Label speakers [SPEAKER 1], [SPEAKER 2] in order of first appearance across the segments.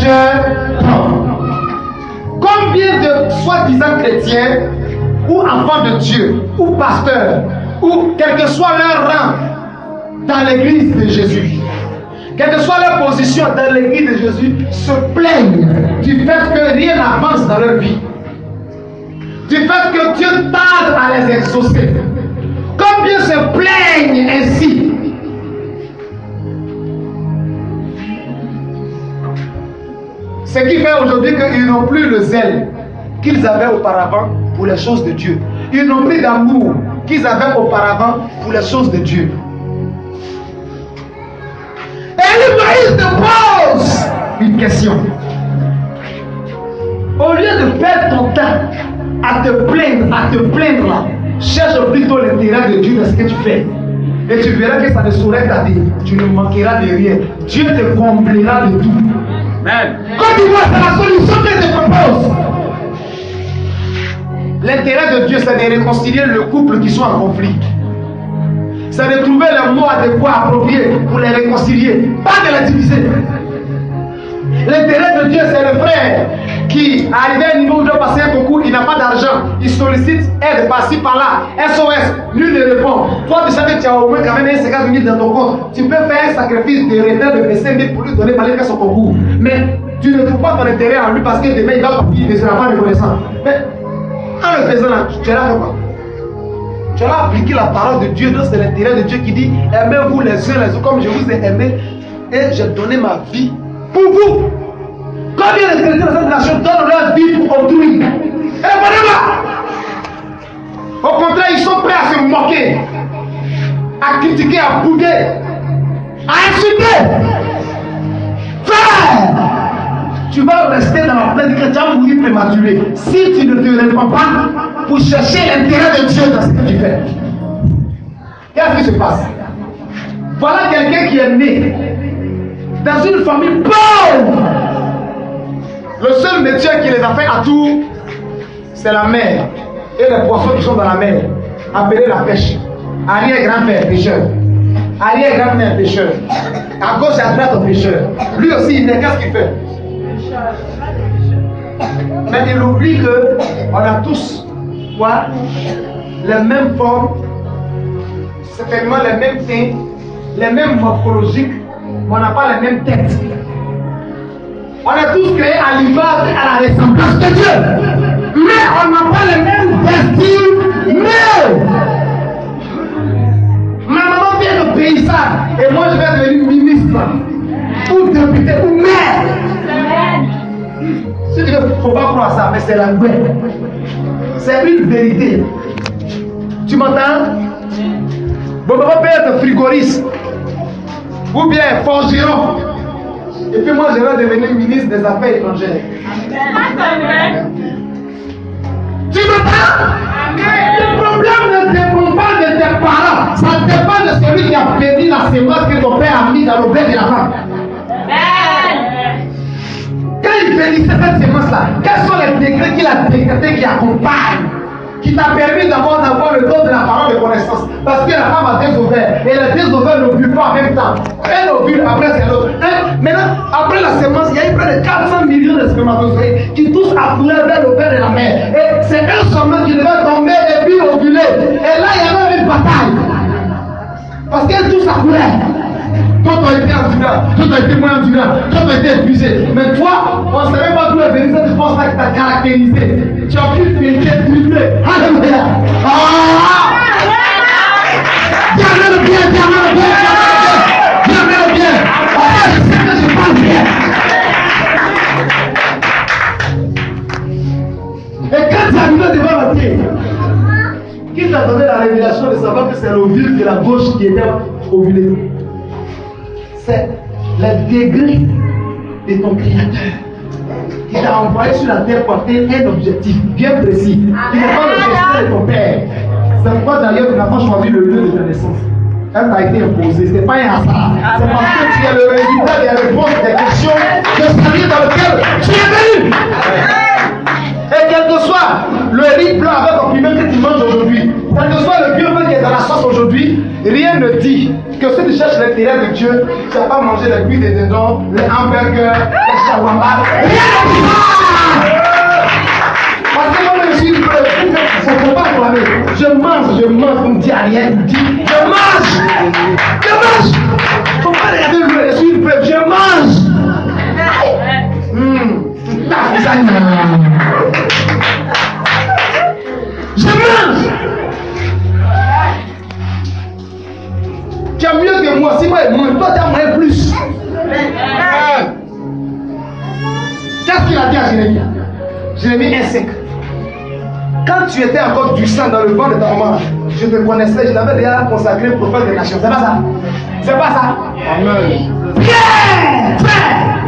[SPEAKER 1] pécheur tombe. Combien de soi-disant chrétiens ou enfants de Dieu ou pasteurs ou quel que soit leur rang dans l'église de Jésus, quelle que soit leur position dans l'église de Jésus, se plaignent du fait que rien n'avance dans leur vie, du fait que Dieu tarde à les exaucer. Combien se plaignent ainsi? Ce qui fait aujourd'hui qu'ils n'ont plus le zèle qu'ils avaient auparavant pour les choses de Dieu. Ils n'ont plus d'amour qu'ils avaient auparavant pour les choses de Dieu. Et l'Église te pose une question. Au lieu de perdre ton temps à te plaindre là, cherche plutôt l'intérêt de Dieu dans ce que tu fais. Et tu verras que ça ne saurait tarder. Tu ne manqueras de rien. Dieu te comblera de tout. Amen. Quand tu vois, c'est la solution qu'il te propose. L'intérêt de Dieu, c'est de réconcilier le couple qui sont en conflit. C'est de trouver le mot adéquat, approprié pour les réconcilier, pas de les diviser. L'intérêt de Dieu, c'est le frère qui, arrivé à un niveau où il doit passer un concours, il n'a pas d'argent, il sollicite aide par-ci par-là, SOS, nul ne répond. Toi, tu sais que tu as au moins quand même 50 000 dans ton compte. Tu peux faire un sacrifice de retard de 5 000 pour lui donner pour aller faire son concours. Mais tu ne trouves pas ton intérêt en lui parce que demain il va partir, il ne sera pas reconnaissant. Mais en le faisant là, tu as fait quoi? Tu as appliqué la parole de Dieu, donc c'est l'intérêt de Dieu qui dit aimez-vous les uns les autres comme je vous ai aimé et j'ai donné ma vie pour vous. Combien de chrétiens dans cette nation donnent leur vie pour autrui? Répondez-moi. Au contraire, ils sont prêts à se moquer, à critiquer, à bouder, à insulter. Frère, tu vas rester dans la plaine que tu as mouru prématuré si tu ne te réponds pas pour chercher l'intérêt de Dieu dans ce que tu fais. Qu'est-ce qui se passe? Voilà quelqu'un qui est né dans une famille pauvre. Le seul métier qui les a fait à tout, c'est la mer et les poissons qui sont dans la mer. Appelez la pêche. Arrière-grand-père pêcheur. Arrière-grand-mère pêcheur. À gauche et à droite pêcheur. Lui aussi, il n'est qu'est-ce qu'il fait? Mais il oublie qu'on a tous quoi? Les mêmes formes, certainement les mêmes teintes, les mêmes morphologiques, mais on n'a pas les mêmes têtes. On est tous créés à l'image et à la ressemblance de Dieu. Mais on n'a pas les mêmes destins. Mais ma maman vient de paysage et moi je vais devenir ministre ou député ou maire. Si tu ne faut pas croire ça, mais c'est la vraie. C'est une vérité. Tu m'entends? Mon papa peut être frigoriste ou bien forgeron. Et puis moi, je vais devenir ministre des Affaires étrangères. Amen. Tu m'entends? Le problème ne dépend pas de tes parents. Ça dépend de celui qui a béni la semence que ton père a mis dans l'auberge de la femme. Quand il bénissait cette semence-là, quels sont les décrets qu'il a décrétés qui accompagnent, qui t'a permis d'avoir le don de la parole de connaissance? Parce que la femme a deux ovaires et les deux ovaires ne ovulent pas en même temps. Un ovule, après c'est l'autre. Maintenant, après la semence, il y a eu près de 400 millions de spermatozoïdes qui tous accroulaient vers l'ovaire de la mère. Et c'est un sommet qui devait tomber et puis ovuler. Et là, il y avait une bataille. Parce qu'elles tous accoulaient. D'autres ont été endurants, d'autres ont été moins endurants, d'autres ont été épuisés. Mais toi, on ne savait pas d'où est venue cette force-là qui t'a caractérisé. Tu as pu te tripler. Alléluia. Diamène bien, diamène bien, diamène bien. Je sais que je parle bien. Et quand tu es arrivé devant la terre, qui t'a donné la révélation de savoir que c'est l'ovule de la gauche qui était ovulé? C'est le degré de ton créateur qui t'a envoyé sur la terre pour atteindre un objectif bien précis. Il n'est pas le destin de ton père. C'est pourquoi d'ailleurs tu n'as pas choisi le lieu de ta naissance. Elle t'a été imposée. Ce n'est pas un hasard. C'est parce que tu es le résultat des réponses des questions de salut dans lequel tu es venu. Et quel que soit le riz blanc avec un piment que tu manges aujourd'hui, quel que soit le vieux qui est dans la sauce aujourd'hui, rien ne dit que si tu cherches l'intérêt de Dieu, tu ne vas pas manger les cuits des dindons, les hamburgers, les shawarma. Parce que moi, je suis prêt. Il ne faut pas acclamer. Je mange, on me dit à rien, il me dit, je mange. Il ne faut pas regarder le je suis prêt, je mange. Je mange. Tu as mieux que moi, si moi je mange, toi tu as moins plus. Qu'est-ce qu'il a dit à Jérémie? Jérémie 1,5. Quand tu étais encore du sang dans le ventre de ta maman, je te connaissais, je l'avais déjà consacré prophète des nations. C'est pas ça? C'est pas ça? Amen. Frère!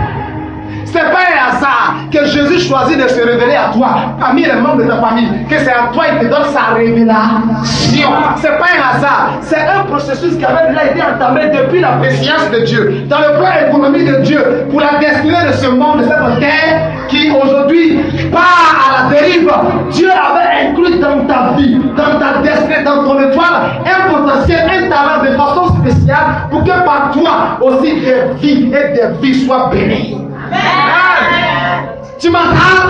[SPEAKER 1] C'est pas un hasard que Jésus choisit de se révéler à toi, parmi les membres de ta famille, que c'est à toi qu'il te donne sa révélation. C'est pas un hasard, c'est un processus qui avait déjà été entamé depuis la préscience de Dieu, dans le plan économique de Dieu, pour la destinée de ce monde, de cette terre, qui aujourd'hui part à la dérive. Dieu avait inclus dans ta vie, dans ta destinée, dans ton étoile, un potentiel, un talent de façon spéciale, pour que par toi aussi des vies et des vies soient bénies. Amen. Tu m'entends?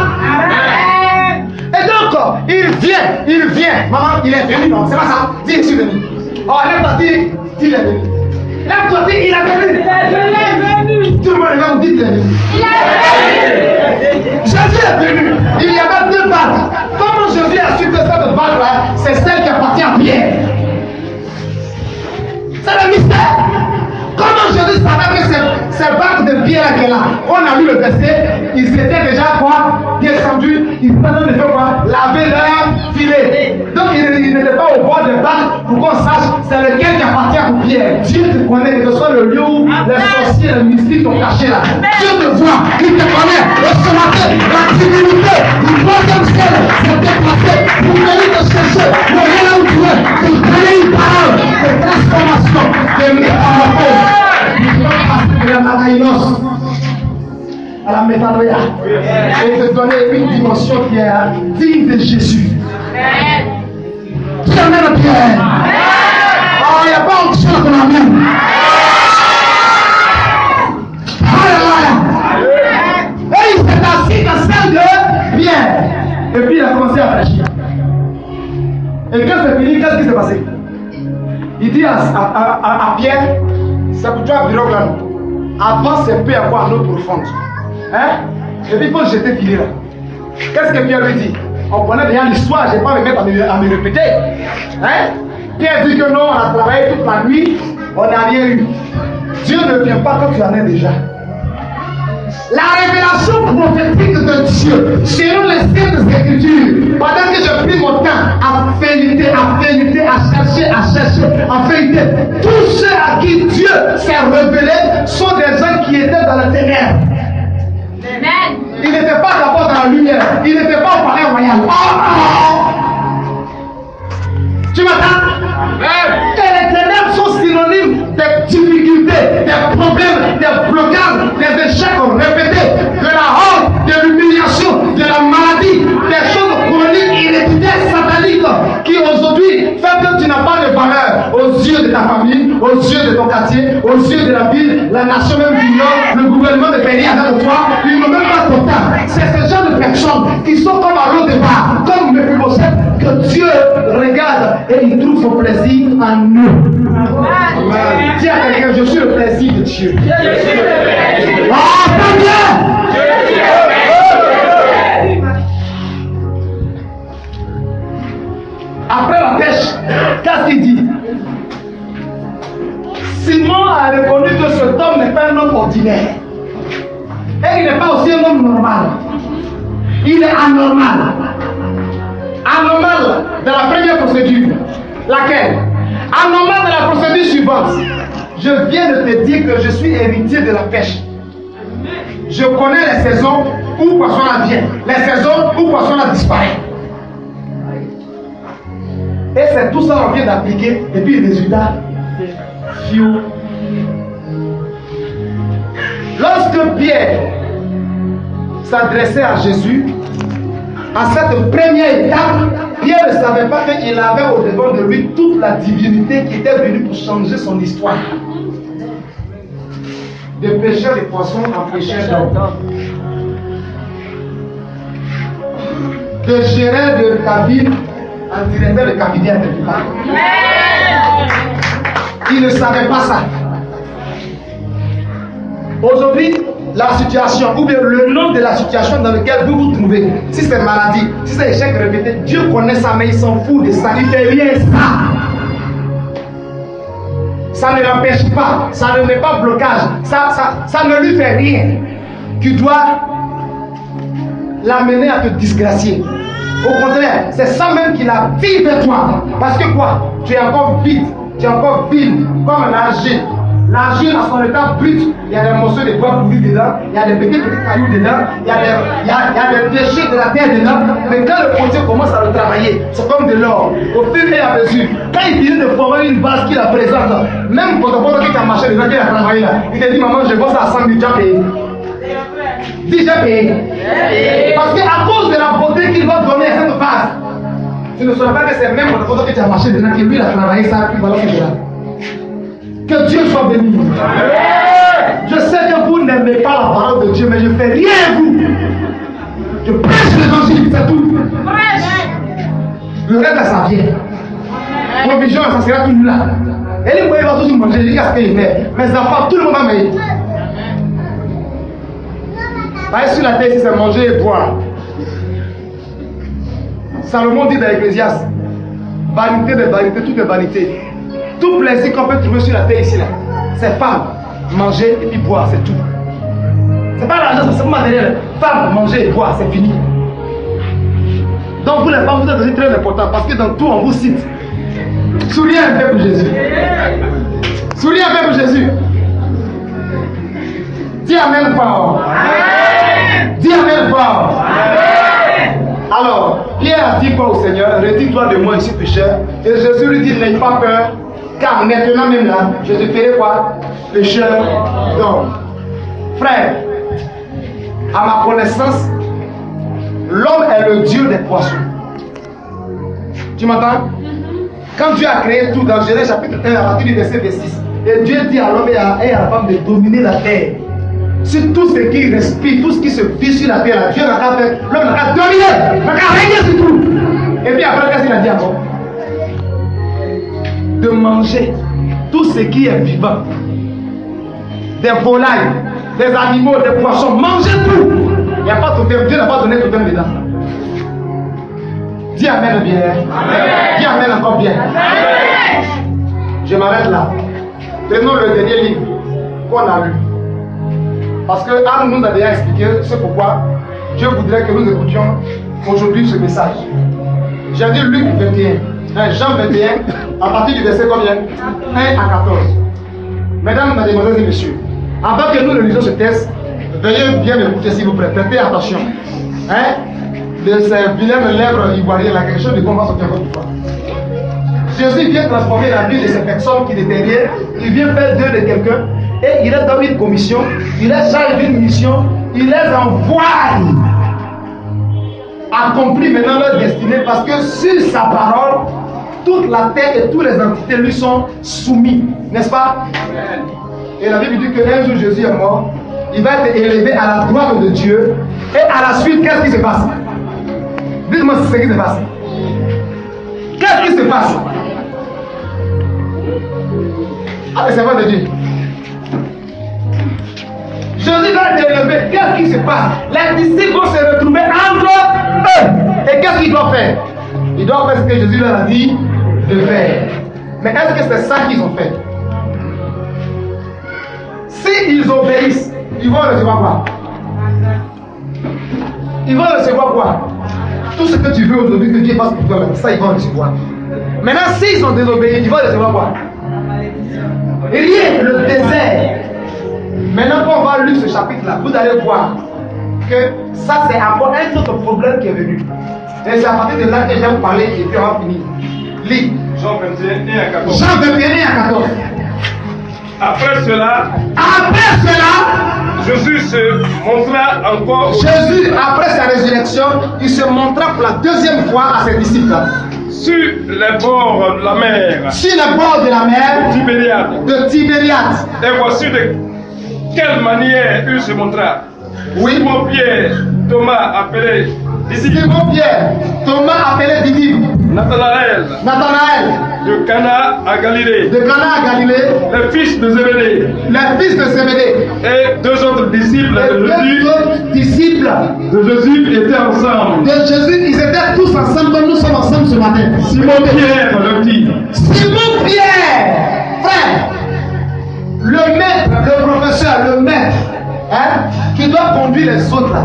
[SPEAKER 1] Et donc, il vient. Maman, il est venu, non? C'est pas ça? Dis, je suis venu. Oh, lève-toi, dis, il est venu. Lève-toi, dis, il est venu. Il est venu. Tout le monde regarde, dit, il est venu. Jésus est venu. Il y avait deux bagues. Comment Jésus a su que cette bague-là, c'est celle qui appartient à Pierre? C'est le mystère. Comment Jésus savait que ces bagues de Pierre qui est là? On a lu le verset, ils étaient déjà quoi? Descendus, ils prenaient de faire quoi? Laver leur filet. Donc ils n'étaient pas au bord des bagues pour qu'on sache c'est lequel qui appartient à Pierre. Dieu te connaît, que ce soit le lieu où les sorciers, les mystiques sont cachés là. Dieu te voit, il te connaît. Le ce matin, la divinité du troisième ciel s'est déplacée pour venir te chercher. Le rien là où tu es, pour donner une parole de transformation, de métamorphose. De la Magaïnos à la métanoïa et te donner une dimension qui est digne de Jésus. Tu amènes le Pierre. Oh, il n'y a pas onction qu'on amène. Alléluia. Et il s'est assis dans celle de Pierre. Et puis il a commencé à réagir. Et quand c'est fini, qu'est-ce qui s'est passé? Il dit à Pierre, c'est pour toi, pirogue là. Avant, c'est peu à quoi en eau profonde. Hein? Et puis, il faut jeter filet là. Qu'est-ce que Pierre lui dit? On connaît déjà l'histoire, je ne vais pas me mettre à me répéter. Hein? Pierre dit que non, on a travaillé toute la nuit, on n'a rien eu. Dieu ne vient pas quand tu en es déjà. La révélation prophétique de Dieu, selon les saintes écritures, pendant que je pris mon temps à feuilleter, à chercher, à feuilleter, tous ceux à qui Dieu s'est révélé sont des gens qui étaient dans la ténèbres. Amen. Ils n'étaient pas d'abord dans la lumière, ils n'étaient pas au palais royal. Tu m'entends? Et les ténèbres sont synonymes des difficultés, des problèmes, des blocages, des échecs répétés, de la honte, de l'humiliation, de la maladie, des choses chroniques, héréditaires, sataniques, qui aujourd'hui fait que tu n'as pas de valeur aux yeux de ta famille, aux yeux de ton quartier, aux yeux de la ville, la nation même du Nord, le gouvernement de pays avec toi, ils n'ont même pas ton temps. C'est ce genre de personnes qui sont comme à l'eau de bar, comme Méphibosheth, que Dieu regarde et il trouve son plaisir en nous. Dis à quelqu'un, je suis le plaisir de Dieu. Ah, pas bien! Après la pêche, qu'est-ce qu'il dit? Simon a reconnu que cet homme n'est pas un homme ordinaire. Et il n'est pas aussi un homme normal. Il est anormal. Anormal dans la première procédure. Laquelle? Anormal dans la procédure suivante. Je viens de te dire que je suis héritier de la pêche. Je connais les saisons où poisson la vient, les saisons où poisson la disparaît. Et c'est tout ça qu'on vient d'appliquer, et puis le résultat, fiou. Lorsque Pierre s'adressait à Jésus, à cette première étape Pierre ne savait pas qu'il avait au devant de lui toute la divinité qui était venue pour changer son histoire. De pêcheur de poissons en pêcheur d'hommes. De gérer de cabine en directeur de cabinet à quelque part. Il ne savait pas ça. Aujourd'hui, la situation, ou bien le nom de la situation dans laquelle vous vous trouvez, si c'est maladie, si c'est échec répété, Dieu connaît ça, mais il s'en fout de ça. Il fait rien ça. Ça ne l'empêche pas, ça ne met pas blocage, ça ne lui fait rien. Tu dois l'amener à te disgracier. Au contraire, c'est ça même qui la vie de toi. Parce que quoi? Tu es encore vide, tu es encore vide, comme l'argile. L'argile, à son état brut, il y a des morceaux de bois pourris dedans, il y a des petits cailloux dedans, il y a des déchets de la terre dedans. Mais quand le potier commence à le travailler, c'est comme de l'or. Au fur et à mesure, quand il finit de former une base qui la présente, même quand on qui a marché dedans, qui a travaillé là, il te dit, maman, je bosse à 100 000, déjà payé. Déjà payé. Parce qu'à cause de la beauté qu'il va donner à cette base, tu ne sauras pas que c'est même quand tu as marché dedans, que lui il a travaillé ça, puis voilà, c'est là. Que Dieu soit béni. Je sais que vous n'aimez pas la parole de Dieu, mais je ne fais rien vous. Je prêche l'évangile, c'est tout. Le reste, ça vient. Provision, ça sera tout là. Et les moyens vont tous manger jusqu'à ce qu'il meurt. Mes enfants, tout le monde va manger. Sur la terre, c'est manger et boire. Salomon dit dans l'Ecclésiaste, vanité de vanité, tout est vanité. Tout plaisir qu'on peut trouver sur la terre ici, là, c'est femme, manger et puis boire, c'est tout. C'est pas l'argent, c'est pas matériel. Femme, manger et boire, c'est fini. Donc vous les femmes, vous êtes aussi très important parce que dans tout, on vous cite. Souriez un peu pour Jésus. Souriez un peu pour Jésus. Dis Amen fort. Dis Amen fort. Alors, Pierre a dit quoi au Seigneur? Retire-toi de moi, je suis pécheur. Et Jésus lui dit, n'aie pas peur. Car maintenant même là, je te ferai quoi? Pécheur d'homme. Frère, à ma connaissance, l'homme est le Dieu des poissons. Tu m'entends? Quand Dieu a créé tout dans Genèse chapitre 1 à partir du verset 26, et Dieu dit à l'homme et à la femme de dominer la terre. Sur tout ce qui respire, tout ce qui se vit sur la terre, Dieu n'a qu'à faire, l'homme n'a qu'à dominer, n'a qu'à régner sur tout. Et puis après, qu'est-ce qu'il a dit encore? De manger tout ce qui est vivant, des volailles, des animaux, des poissons, mangez tout. Il n'y a pas totem, Dieu n'a pas donné totem dedans. Dis Amen bien. Amen. Dis Amen encore bien. Amen. Je m'arrête là. Prenons le dernier livre qu'on a lu. Parce que Anne nous a déjà expliqué ce pourquoi Dieu voudrait que nous écoutions aujourd'hui ce message. J'ai dit Luc 21, Jean 21, à partir du verset combien? 1 à 14. Mesdames, mesdemoiselles et messieurs, avant que nous lisions ce texte, veuillez bien m'écouter s'il vous plaît, prêtez attention. De ces vilaines lèvres ivoiriennes, la quelque chose de bon va sortir votre foi. Jésus vient transformer la vie de ces personnes qui étaient rien, il vient faire d'eux de quelqu'un, et il les donne une commission, il les charge d'une mission, il les envoie accomplir maintenant leur destinée parce que sur sa parole, toute la terre et toutes les entités lui sont soumis, n'est-ce pas? Et la Bible dit qu'un jour Jésus est mort, il va être élevé à la droite de Dieu, et à la suite, qu'est-ce qui se passe? Dites-moi ce qui se passe. Qu'est-ce qui se passe? Ah, c'est vrai de Dieu. Jésus va être élevé. Qu'est-ce qui se passe? Les disciples vont se retrouver entre eux. Et qu'est-ce qu'ils doivent faire? Ils doivent faire ce que Jésus leur a dit de faire. Mais est-ce que c'est ça qu'ils ont fait? S'ils obéissent, ils vont recevoir quoi? Ils vont recevoir quoi? Tout ce que tu veux aujourd'hui que Dieu fasse pour toi, ça ils vont recevoir. Maintenant, s'ils sont désobéis, ils vont recevoir quoi? Rien, le désert. Maintenant, quand on va lire ce chapitre-là, vous allez voir que ça, c'est encore un autre problème qui est venu. Et c'est à partir de là que je vais vous parler et puis on va finir. Lis.
[SPEAKER 2] Jean 21 à 14.
[SPEAKER 1] Jean 21 à 14.
[SPEAKER 2] Après cela, Jésus se montra encore
[SPEAKER 1] Jésus, après sa résurrection, il se montra pour la deuxième fois à ses disciples.
[SPEAKER 2] sur les bords de la mer
[SPEAKER 1] Sur les bords de la mer
[SPEAKER 2] Tibériade.
[SPEAKER 1] de Tibériade.
[SPEAKER 2] Et voici de quelle manière il se montra.
[SPEAKER 1] Oui.
[SPEAKER 2] Simon Pierre, Thomas appelé disciple,
[SPEAKER 1] Simon Pierre, Thomas appelé disciple,
[SPEAKER 2] Nathanaël
[SPEAKER 1] Nathanaël
[SPEAKER 2] de Cana à Galilée,
[SPEAKER 1] de Cana à Galilée,
[SPEAKER 2] les fils de Zébédée
[SPEAKER 1] les fils de Zébédée
[SPEAKER 2] et deux autres disciples
[SPEAKER 1] et
[SPEAKER 2] de
[SPEAKER 1] deux
[SPEAKER 2] Jésus.
[SPEAKER 1] autres disciples
[SPEAKER 2] De Jésus étaient ensemble.
[SPEAKER 1] de Jésus. Ils étaient tous ensemble comme nous sommes ensemble ce matin.
[SPEAKER 2] Simon Pierre le dit,
[SPEAKER 1] Simon Pierre, frère, le maître, le professeur, le maître, hein, qui doit conduire les autres là.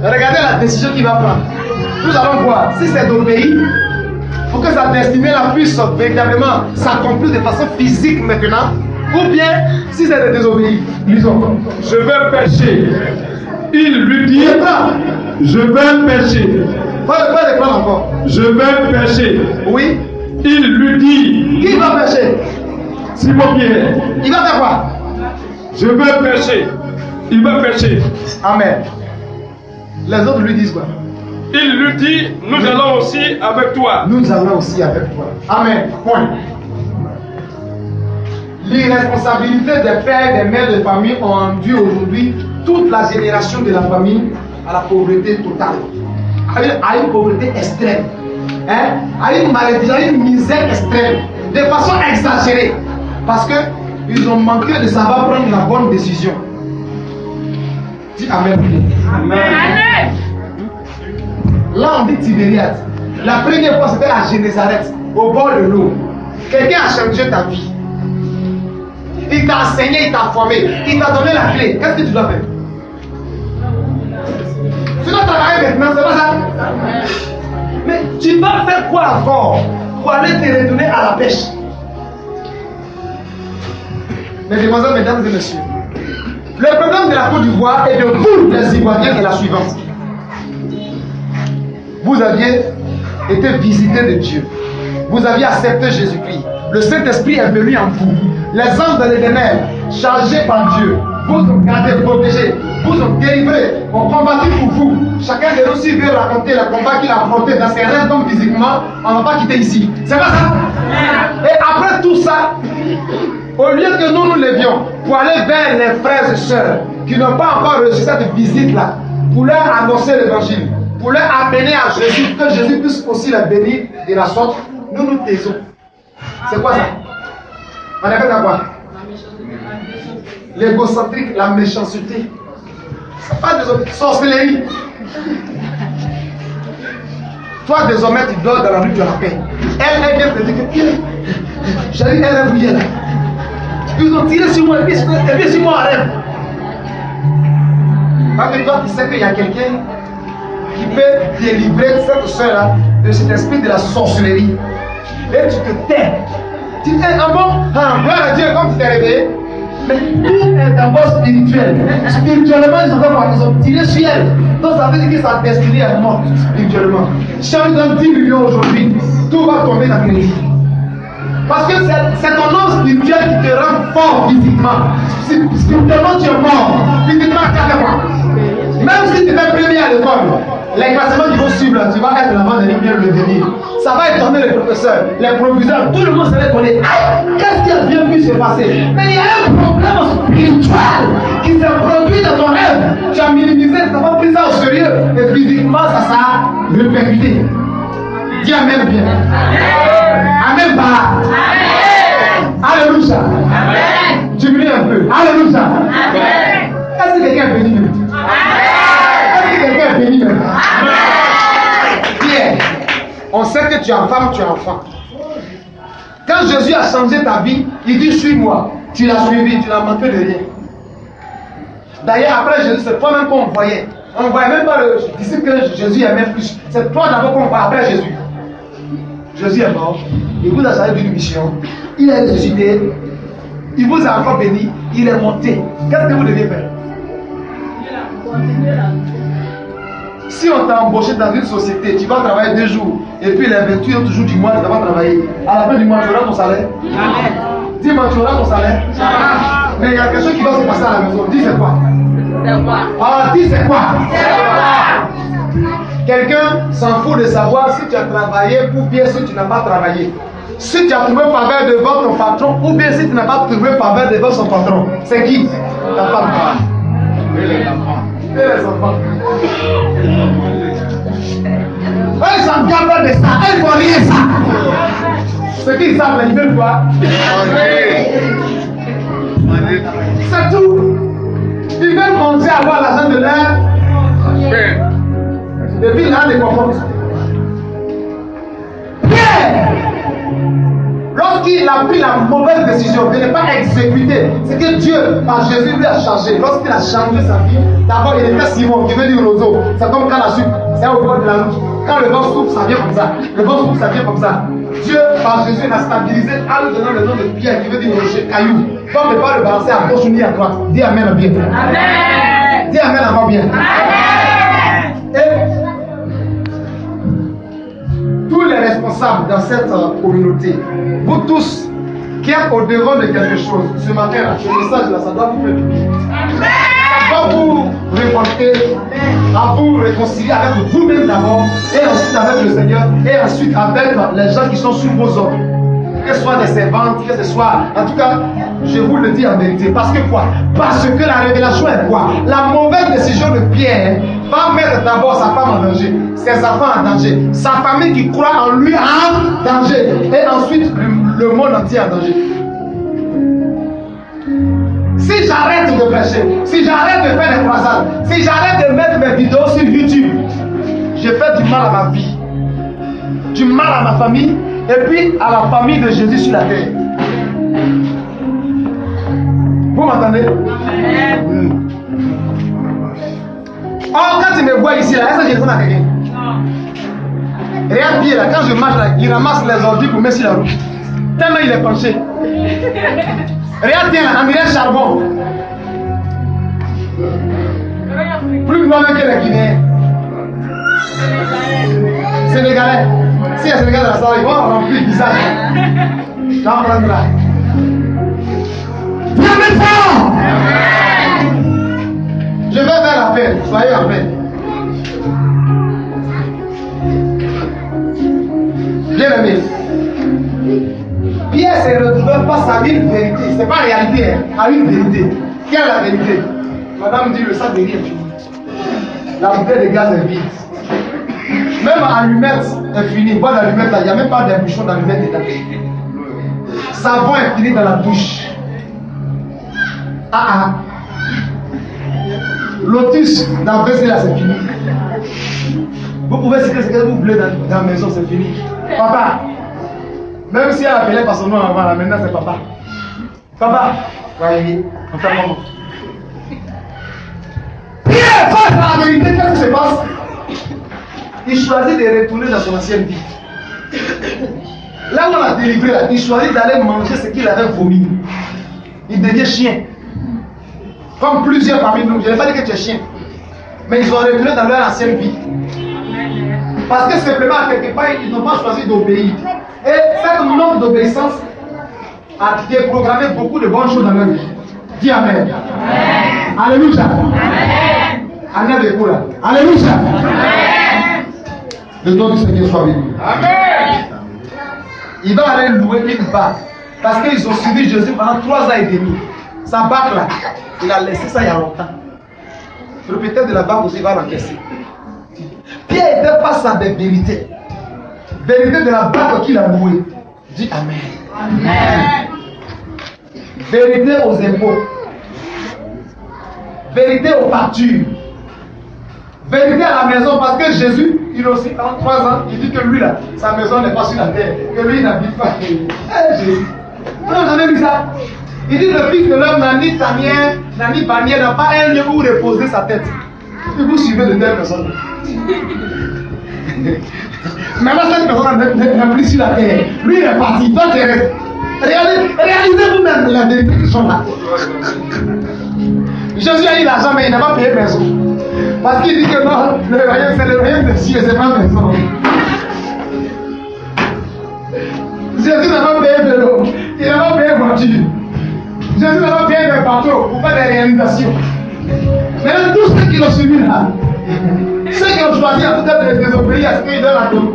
[SPEAKER 1] Regardez la décision qu'il va prendre. Nous allons voir si c'est d'obéir pour que sa destinée là puisse véritablement s'accomplir de façon physique maintenant, ou bien si c'est de désobéir. Lisons.
[SPEAKER 2] je vais pêcher. Il lui dit, je vais pêcher.
[SPEAKER 1] Pas de prendre encore.
[SPEAKER 2] Je vais pêcher.
[SPEAKER 1] Oui.
[SPEAKER 2] Il lui dit,
[SPEAKER 1] Qui va pêcher?
[SPEAKER 2] Simon Pierre,
[SPEAKER 1] Il va faire quoi?
[SPEAKER 2] je vais pêcher. Il va pêcher.
[SPEAKER 1] Amen. Les autres lui disent quoi?
[SPEAKER 2] Il lui dit, nous allons aussi avec toi.
[SPEAKER 1] Nous allons aussi avec toi. Amen. Point. L'irresponsabilité des pères et des mères de famille ont rendu aujourd'hui toute la génération de la famille à la pauvreté totale, à une pauvreté extrême, hein? À une maladie, à une misère extrême, de façon exagérée, parce qu'ils ont manqué de savoir prendre la bonne décision. Dis Amen.
[SPEAKER 2] Amen.
[SPEAKER 1] Là, on dit Tibériade. La première fois, c'était à Génézareth, au bord de l'eau. Quelqu'un a changé ta vie. Il t'a enseigné, il t'a formé, il t'a donné la clé. Qu'est-ce que tu dois faire? Tu dois travailler maintenant, c'est pas ça? Mais tu vas faire quoi encore pour aller te retourner à la pêche? Mesdemoiselles, mesdames et messieurs, le problème de la Côte d'Ivoire et de vous, les Ivoiriens, est la suivante. Vous aviez été visité de Dieu. Vous aviez accepté Jésus-Christ. Le Saint-Esprit est venu en vous. Les anges de l'éternel, chargés par Dieu, vous ont gardé, protégés, vous ont délivré, ont combattu pour vous. Chacun de nous, s'il veut raconter le combat qu'il a affronté dans ses rêves, comme physiquement, on ne va pas quitter ici. C'est pas ça? Et après tout ça, au lieu que nous nous levions pour aller vers les frères et sœurs qui n'ont pas encore reçu cette visite-là, pour leur annoncer l'évangile, pour leur amener à Jésus, que Jésus puisse aussi les bénir de la sorte, nous nous taisons. C'est quoi ça? On appelle ça quoi? L'égocentrique, la méchanceté. C'est pas des sorcellerie. Toi, désormais, tu dors dans la rue, tu as la paix. Elle vient te dire que j'ai eu un rêve hier là. Ils ont tiré sur moi, et puis sur moi en rêve. Parce que toi, tu sais qu'il y a quelqu'un qui peut délivrer cette soeur-là de cet esprit de la sorcellerie. Et tu te tais. Tu te tais, ah bon? Ah, gloire à Dieu, comme tu t'es réveillé. Mais tout est d'abord spirituel. Spirituellement, ils ont tiré sur elle. Donc ça veut dire que sa destinée est morte spirituellement. Change dans 10 millions aujourd'hui, tout va tomber dans les vies. Parce que c'est ton homme spirituel qui te rend fort physiquement. Spirituellement, tu es mort. Physiquement, carrément. Même si tu fais premier à l'école, les classements qui vont suivre, tu vas être l'avant de bien le devenir. Ça va étonner les professeurs, les proviseurs, tout le monde va étonner. Qu'est-ce qui a bien pu se passer? Mais il y a un problème spirituel qui s'est produit dans ton rêve. Tu as minimisé, tu n'as pas pris ça au sérieux. Et physiquement, ça s'est répercuté. Dis Amen bien. Amen pas. Alléluia. Diminue un peu. Alléluia. Est-ce que quelqu'un est béni maintenant? Est-ce que quelqu'un est béni maintenant? Pierre, on sait que tu es femme, tu es enfant. Quand Jésus a changé ta vie, il dit suis-moi. Tu l'as suivi, tu l'as manqué de rien. D'ailleurs, après Jésus, c'est toi-même qu'on voyait. On ne voyait même pas le disciple que Jésus aimait plus. C'est toi d'abord qu'on voit après Jésus. Jésus est mort. Il vous a chargé d'une mission. Il est ressuscité. Il vous a encore béni. Il est monté. Qu'est-ce que vous devez faire? Si on t'a embauché dans une société, tu vas travailler 2 jours. Et puis les 28 autres jours du mois, tu vas travailler. À la fin du mois, tu auras ton salaire. Dis-moi, tu auras ton salaire. Mais il y a quelque chose qui va se passer à la maison. Dis c'est quoi? Ah, Bâti, c'est quoi? Quelqu'un s'en fout de savoir si tu as travaillé ou bien si tu n'as pas travaillé. Si tu as trouvé faveur devant ton patron ou bien si tu n'as pas trouvé faveur devant son patron. C'est qui? Ta femme. Et les enfants. Ils s'en gardent de ça. Ils ne font rien ça. Ce qu'ils savent, ils veulent quoi? C'est tout. Ils veulent commencer à avoir l'argent de l'air. Depuis là, des conformes. Pierre, lorsqu'il a pris la mauvaise décision de ne pas exécuter ce que Dieu, par Jésus, lui a changé, lorsqu'il a changé sa vie, d'abord il était Simon, qui veut dire roseau. C'est comme quand la chute, c'est au bord de la route. Quand le vent souffle, ça vient comme ça. Le vent souffle, ça vient comme ça. Dieu, par Jésus, l'a stabilisé en lui donnant le nom de Pierre, qui veut dire rocher, caillou. Donc ne pas le balancer à gauche ni à droite. Dis Amen bien. Amen. Dis Amen encore bien. Amen. Et tous les responsables dans cette communauté, vous tous qui êtes au devant de quelque chose, ce matin là, ce message là, ça doit vous faire du bien. Ça doit vous révolter, à vous réconcilier avec vous-même d'abord, et ensuite avec le Seigneur, et ensuite avec les gens qui sont sous vos ordres. Que ce soit des servantes, que ce soit, en tout cas, je vous le dis en vérité. Parce que quoi? Parce que la révélation est quoi? La mauvaise décision de Pierre va mettre d'abord sa femme en danger, ses enfants en danger, sa famille qui croit en lui en danger, et ensuite le monde entier en danger. Si j'arrête de prêcher, si j'arrête de faire des croisades, si j'arrête de mettre mes vidéos sur YouTube, je fais du mal à ma vie, du mal à ma famille, et puis à la famille de Jésus sur la terre. Vous m'entendez? Oh, quand tu me vois ici, là, est-ce que je ressemble à quelqu'un? Regarde bien, là, quand je marche, là, il ramasse les ordures pour mettre sur la route. Tellement il est penché. Regarde bien, là, on dirait charbon. Plus loin que les Guinéens. Sénégalais. Si les Sénégalais de la salle, ils vont remplir le visage. J'en prends là. Viens maintenant! Je vais faire l'appel. Soyez en paix. Bien aimé. Pierre s'est retrouvé face à une vérité. Ce n'est pas réalité, hein, à une vérité. Quelle est la vérité? Madame dit le sac de riz est fini. La bouteille de gaz est vide. Même allumette est fini. Bois d'allumette là, il n'y a même pas de bouchon d'allumette dedans. Savon est fini dans la douche. Lotus dans le là, c'est fini. Vous pouvez citer ce que vous voulez dans la maison, c'est fini. Papa, même si elle appelait par son nom avant, là, maintenant c'est papa. Papa, voyez, on fait un moment. Pierre, face à la vérité, qu'est-ce qui se passe? Il choisit de retourner dans son ancienne vie. Là où on l'a délivré, là, il choisit d'aller manger ce qu'il avait vomi. Il devient chien. Comme plusieurs parmi nous. Je n'ai pas dit que tu es chien. Mais ils ont retourné dans leur ancienne vie. Parce que simplement, quelque part, ils n'ont pas choisi d'obéir. Et cette manque d'obéissance a déprogrammé beaucoup de bonnes choses dans leur vie. Dis Amen. Amen. Alléluia. Amen. Amen. Alléluia. Amen. Le nom du Seigneur soit béni. Amen. Il va aller louer une barque. Parce qu'ils ont suivi Jésus pendant 3 ans et demi. Sa barque là, il a laissé ça il y a longtemps. Le propriétaire de la barque aussi va l'encaisser. Pierre était face à des vérités. Vérité de la barque qu'il a louée. Dis Amen. Amen. Vérité aux impôts. Vérité aux factures. Vérité à la maison, parce que Jésus, il aussi, en 3 ans, il dit que lui là, sa maison n'est pas sur la terre, que lui n'habite pas. Jésus. Vous n'avez jamais vu ça? Il dit le fils de l'homme n'a ni tanière, n'a ni bannière, n'a pas un lieu où reposer sa tête. Et vous suivez de telles personnes. Maintenant, cette personne n'est plus sur la terre. Lui, il est parti. Toi, tu es resté. Réalisez vous-même la vérité qui sont là. Jésus a eu l'argent, mais il n'a pas payé maison. Parce qu'il dit que non, le royaume, c'est le royaume de Dieu, c'est pas maison. Jésus n'a pas payé vélo. Il n'a pas payé voiture. Jésus n'a pas payé des bateaux pour faire des réalisations. Mais tout ce qui qui l'ont suivi là, ceux qui ont choisi à tout être désobéir à ce qu'ils donnent la donne,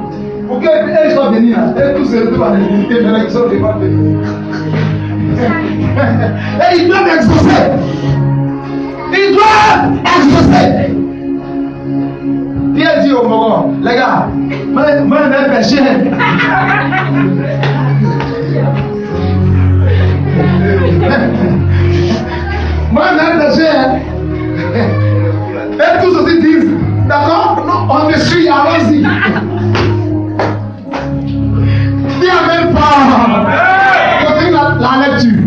[SPEAKER 1] pour qu'ils soient venus là, et tous se retrouvent à l'unité, mais ils sont devant venir. Et ils doivent exaucer. Ils doivent exaucer. Pierre dit au Mogon, les gars, moi je vais pécher. Moi je vais pécher. Et tous aussi disent, d'accord, non, on me suit, allons-y. Dis amen pas. Continue la lecture.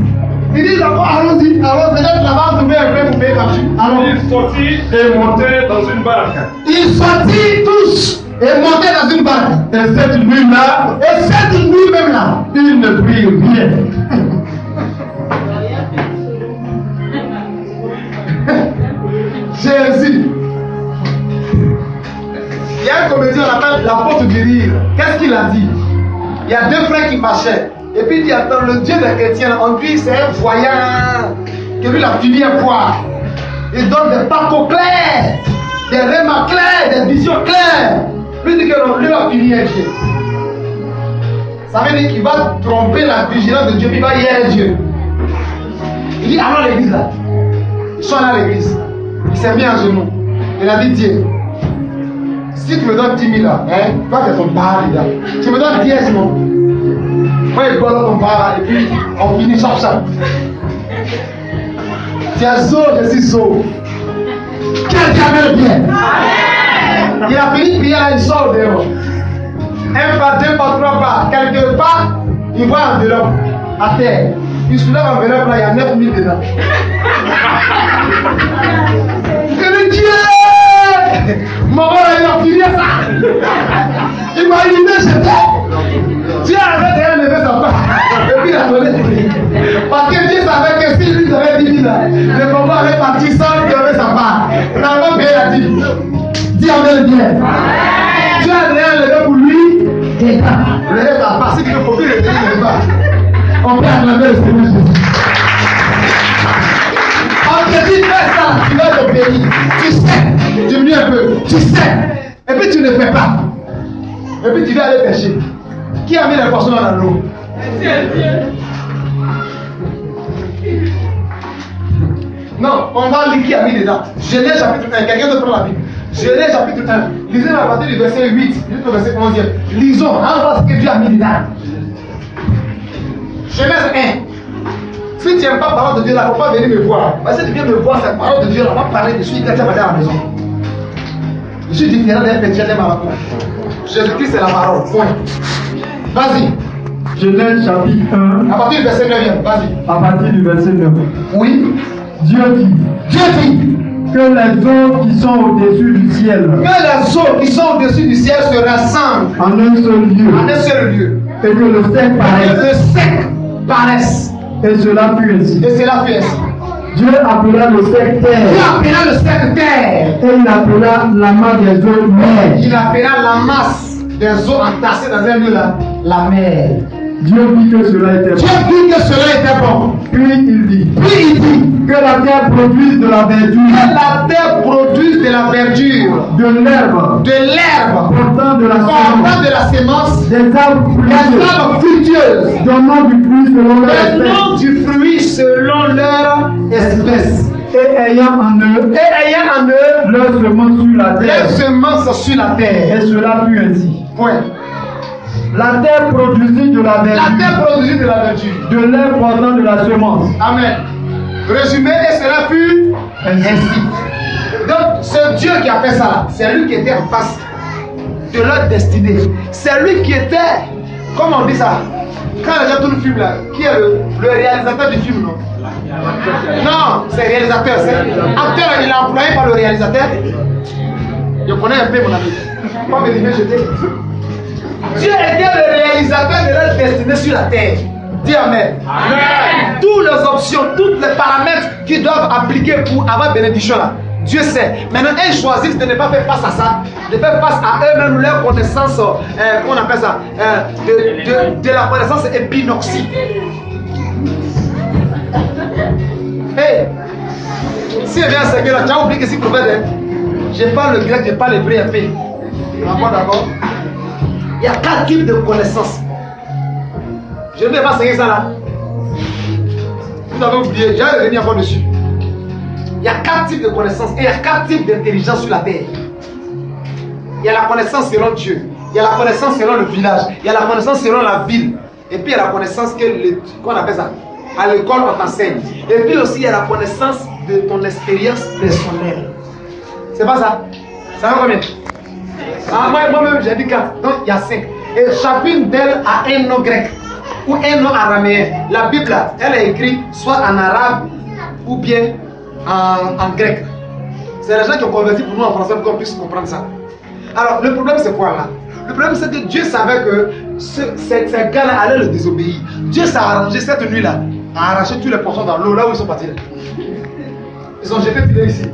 [SPEAKER 1] Il dit d'accord, allons-y, peut-être là-bas vous pouvez un peu vous payer capture. Alors,
[SPEAKER 2] Ils sortit et montaient dans une barque.
[SPEAKER 1] ils sortirent tous et montaient dans une barque.
[SPEAKER 2] Et cette nuit-là,
[SPEAKER 1] Et cette nuit même là,
[SPEAKER 2] ils ne prirent rien.
[SPEAKER 1] Jésus. Il y a un comédien, on l'appelle l'apôtre du rire. Qu'est-ce qu'il a dit? Il y a deux frères qui marchaient. Et puis il dit, attends, le Dieu des chrétiens, on dit c'est un voyant. Que lui, il a fini à voir. Il donne des parcours clairs, des remarques clairs, des visions claires. Lui dit que non, lui va finir un Dieu. Ça veut dire qu'il va tromper la vigilance de Dieu, puis il va hier Dieu. Il dit, allons à l'église là. Ils sont allés à l'église. Il s'est mis en genoux. Il a dit, Dieu, si tu me donnes 10 000 là, hein, toi tu es ton part, les gars. Tu me donnes 10 non? Moi, je dois ton part, et puis on finit sur ça. Tu es sauve, je suis sauve. Quelqu'un veut bien. Il a fini de prier là, il sort dehors. Un pas, deux pas, trois pas. Quelque part, il voit un enveloppe à terre. Il soulève l'enveloppe là, il y a 9 000 dedans. Que Dieu! Mon rôle, il a fini ça. Imaginez, c'était. Dieu avait déjà levé sa part. Et puis il a donné. Parce que Dieu savait que si lui avait 10 000 là, le combat allait partir sans qu'il avait sa part. On n'a pas payé la dîme. Dis amen bien. Dieu a déjà levé pour lui. Et le reste à part. Si tu veux faut plus le tenir, ne pas. On peut acclamer le Seigneur Jésus. On te dit fais ça, tu vas te payer. Tu sais, diminue un peu. Tu sais. Et puis tu ne fais pas. Et puis tu vas aller pêcher. Qui a mis les poissons dans l'eau? Non, on va lire qui a mis dedans. Genèse chapitre 1. Quelqu'un d'autre prend la Bible. Genèse chapitre 1. Lisez à partir du verset 8 jusqu'au verset 11. Lisons. On va voir ce que Dieu a mis dedans. Genèse 1. Si tu n'aimes pas la parole de Dieu, là, il ne faut pas venir me voir. Parce que tu viens me voir, cette parole de Dieu, là, on va parler de celui qui a déjà à la maison. Je suis différent d'un petit d'un marathon. Jésus-Christ, c'est la parole. Point. Vas-y.
[SPEAKER 2] Genèse chapitre 1,
[SPEAKER 1] À partir du verset 9, vas-y.
[SPEAKER 2] à partir du verset 9.
[SPEAKER 1] Oui.
[SPEAKER 2] Dieu dit
[SPEAKER 1] Dieu dit
[SPEAKER 2] que les eaux qui sont au-dessus du ciel,
[SPEAKER 1] que les eaux qui sont au-dessus du ciel se rassemblent
[SPEAKER 2] en un seul lieu,
[SPEAKER 1] en un seul lieu.
[SPEAKER 2] et que le sec
[SPEAKER 1] Que
[SPEAKER 2] paraisse.
[SPEAKER 1] le sec paraisse.
[SPEAKER 2] Et cela fut ainsi.
[SPEAKER 1] Et cela fait ainsi.
[SPEAKER 2] Dieu appela le sec
[SPEAKER 1] Dieu
[SPEAKER 2] terre,
[SPEAKER 1] appela le sec terre.
[SPEAKER 2] et il appela la main des eaux mer.
[SPEAKER 1] Il appela la masse des eaux entassées dans un lieu là, la mer.
[SPEAKER 2] Dieu vit que cela était
[SPEAKER 1] Dieu
[SPEAKER 2] bon.
[SPEAKER 1] dit que cela était bon.
[SPEAKER 2] Puis il dit
[SPEAKER 1] Puis il dit
[SPEAKER 2] que la terre produise de la
[SPEAKER 1] que
[SPEAKER 2] verdure,
[SPEAKER 1] la terre produise de la verdure,
[SPEAKER 2] de l'herbe,
[SPEAKER 1] de l'herbe,
[SPEAKER 2] portant de la
[SPEAKER 1] portant
[SPEAKER 2] semence,
[SPEAKER 1] de la sémence,
[SPEAKER 2] des arbres
[SPEAKER 1] des
[SPEAKER 2] fruitiers,
[SPEAKER 1] arbres fructueuses,
[SPEAKER 2] donnant du fruit selon leur espèce,
[SPEAKER 1] donnant du fruit selon leur espèce,
[SPEAKER 2] et ayant en eux
[SPEAKER 1] et ayant en eux
[SPEAKER 2] leur semence sur la
[SPEAKER 1] les
[SPEAKER 2] terre.
[SPEAKER 1] semences sur la terre.
[SPEAKER 2] Et cela fut ainsi.
[SPEAKER 1] Point.
[SPEAKER 2] La terre produisit de la
[SPEAKER 1] La
[SPEAKER 2] verdure,
[SPEAKER 1] terre produisit de la verdure.
[SPEAKER 2] de l'herbe portant de la semence.
[SPEAKER 1] Amen. Résumé, et cela fut ainsi. Donc, c'est Dieu qui a fait ça là. C'est lui qui était en face de leur destinée. C'est lui qui était, comment on dit ça? Quand les gens tournent le film là, qui est le réalisateur du film, non? Non, c'est réalisateur. C'est acteur, il est employé par le réalisateur. Je connais un peu mon ami. Pas me dire, j'étais. Dieu était le réalisateur de leur destinée sur la terre. Dis Amen. Amen. Toutes les options, tous les paramètres qu'ils doivent appliquer pour avoir bénédiction là. Dieu sait. Maintenant, ils choisissent de ne pas faire face à ça, de faire face à eux-mêmes leur connaissance, comment on appelle ça, de la connaissance épinoxie. Hey, si elle vient à Seigneur, tu as oublié que si prophète, Je parle le grec, je parle l'hébreu un peu. D'accord? Il y a 4 types de connaissances. Je ne vais pas enseigner ça là. Vous avez oublié, j'allais revenir encore dessus. Il y a 4 types de connaissances et il y a 4 types d'intelligence sur la terre. Il y a la connaissance selon Dieu. Il y a la connaissance selon le village. Il y a la connaissance selon la ville. Et puis il y a la connaissance qu'on appelle ça. À l'école, on t'enseigne. Et puis aussi, il y a la connaissance de ton expérience personnelle. C'est pas ça? Ça va combien? Moi-même, j'ai dit 4. Donc, il y a 5. Et chacune d'elles a un nom grec ou un nom araméen. La Bible, elle est écrite soit en arabe ou bien en grec. C'est les gens qui ont converti pour nous en français pour qu'on puisse comprendre ça. Alors, le problème, c'est quoi là? Le problème, c'est que Dieu savait que ces gars-là allaient le désobéir. Dieu s'est arrangé cette nuit-là à arracher tous les poissons dans l'eau, là où ils sont partis. Ils ont jeté filet ici.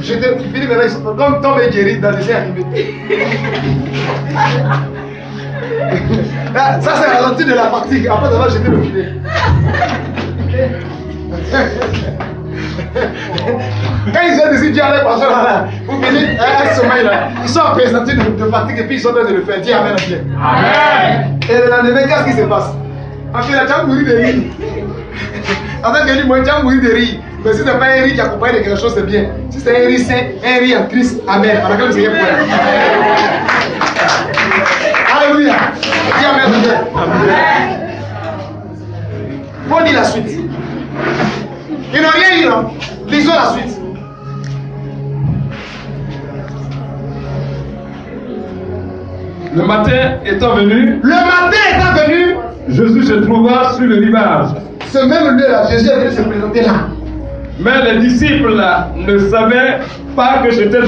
[SPEAKER 1] Jeté filet, maintenant ils sont comme Tom et Jerry dans les dessins animés. Ça, c'est la ralentie de la fatigue après avoir jeté le filet. Quand ils ont décidé d'aller passer là, vous venez un sommeil là, ils sont présentés de fatigue et puis ils sont en train de le faire. Dis Amen. Amen. Et le lendemain, qu'est-ce qui se passe? En fait, tu as mouru de rire. En tant que lui, moi, tu as mouru de rire. Mais si ce n'est pas un rire qui accompagne de quelque chose, c'est bien. Si c'est un rire saint, un rire en Christ, Amen. En laquelle le Seigneur pourrait. Alléluia. Dis Amen. Faut dire la suite. Ils n'ont rien eu, non? Lisons la suite.
[SPEAKER 2] Le matin étant venu,
[SPEAKER 1] Jésus
[SPEAKER 2] se trouva sur le rivage.
[SPEAKER 1] Ce même lieu-là, Jésus est venu se présenter là.
[SPEAKER 2] Mais les disciples là, ne savaient pas que c'était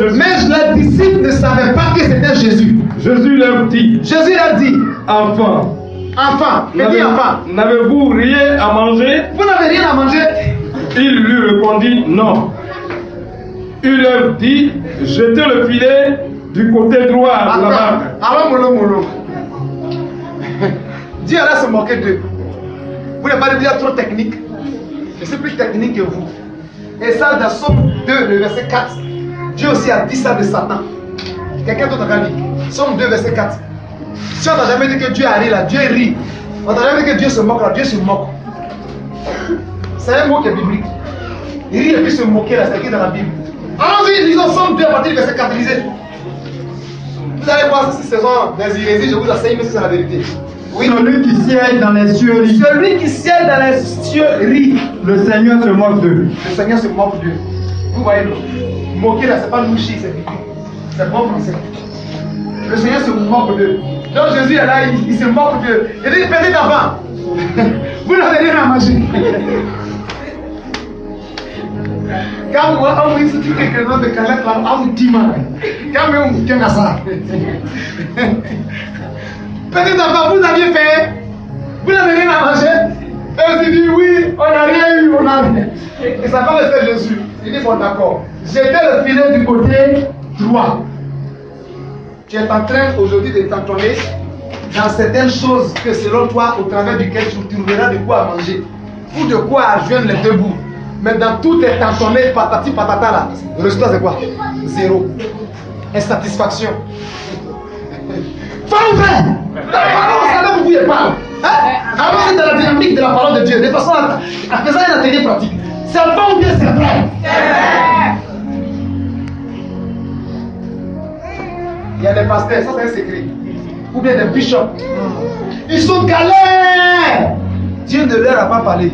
[SPEAKER 2] Jésus. Jésus leur dit, enfant, n'avez-vous rien à manger?
[SPEAKER 1] Vous n'avez rien à manger?
[SPEAKER 2] Il lui répondit, non. Il leur dit, jetez le filet du côté droit de la barque.
[SPEAKER 1] Alors, Dieu allait se moquer d'eux. Vous n'avez pas de dire trop technique. Je suis plus technique que vous. Et ça, dans Somme 2, le verset 4, Dieu aussi a dit ça de Satan. Quelqu'un d'autre a dit. Somme 2, verset 4. Si on n'a jamais dit que Dieu a ri là, Dieu rit. On n'a jamais dit que Dieu se moque là, Dieu se moque. C'est un mot qui est biblique. Il rit et puis se moquer là, c'est écrit dans la Bible. Allons-y, lisons Somme 2 à partir du verset 4. Lisez. Vous allez voir si ce sont des hérésies, je vous enseigne, mais c'est la vérité.
[SPEAKER 3] Oui. Celui qui siège dans les cieux rit. Le Seigneur se moque d'eux.
[SPEAKER 1] Le Seigneur se moque d'eux. Vous voyez, moquer là, c'est pas louchi, c'est biblique. C'est bon français. Le Seigneur se moque d'eux. Donc Jésus est là, il se moque d'eux. Il dit, petit enfant, vous n'avez rien à manger. Quand on dit que quelqu'un de Calais, on dit mal. Quand on dit que ça. Petit enfant, vous aviez fait? Vous n'avez rien à manger? Et il dit oui, on n'a rien eu, on a rien. Et ça va rester Jésus. Il dit bon d'accord. Jetez le filet du côté droit. Tu es en train aujourd'hui de t'entonner dans certaines choses que selon toi, au travers duquel tu trouveras de quoi manger. Ou de quoi joindre les deux bouts. Mais dans tout est entonné, patati patata là. Le résultat c'est quoi? Zéro. Insatisfaction. Femme frère! La parole, ça ne vous bouillez pas. Alors c'est dans la dynamique de la parole de Dieu. De façon à faisant un atelier pratique. C'est bon ou bien c'est vrai? Il y a des pasteurs, ça c'est un secret. Ou bien des bishops. Ils sont galères. Dieu ne leur a pas parlé.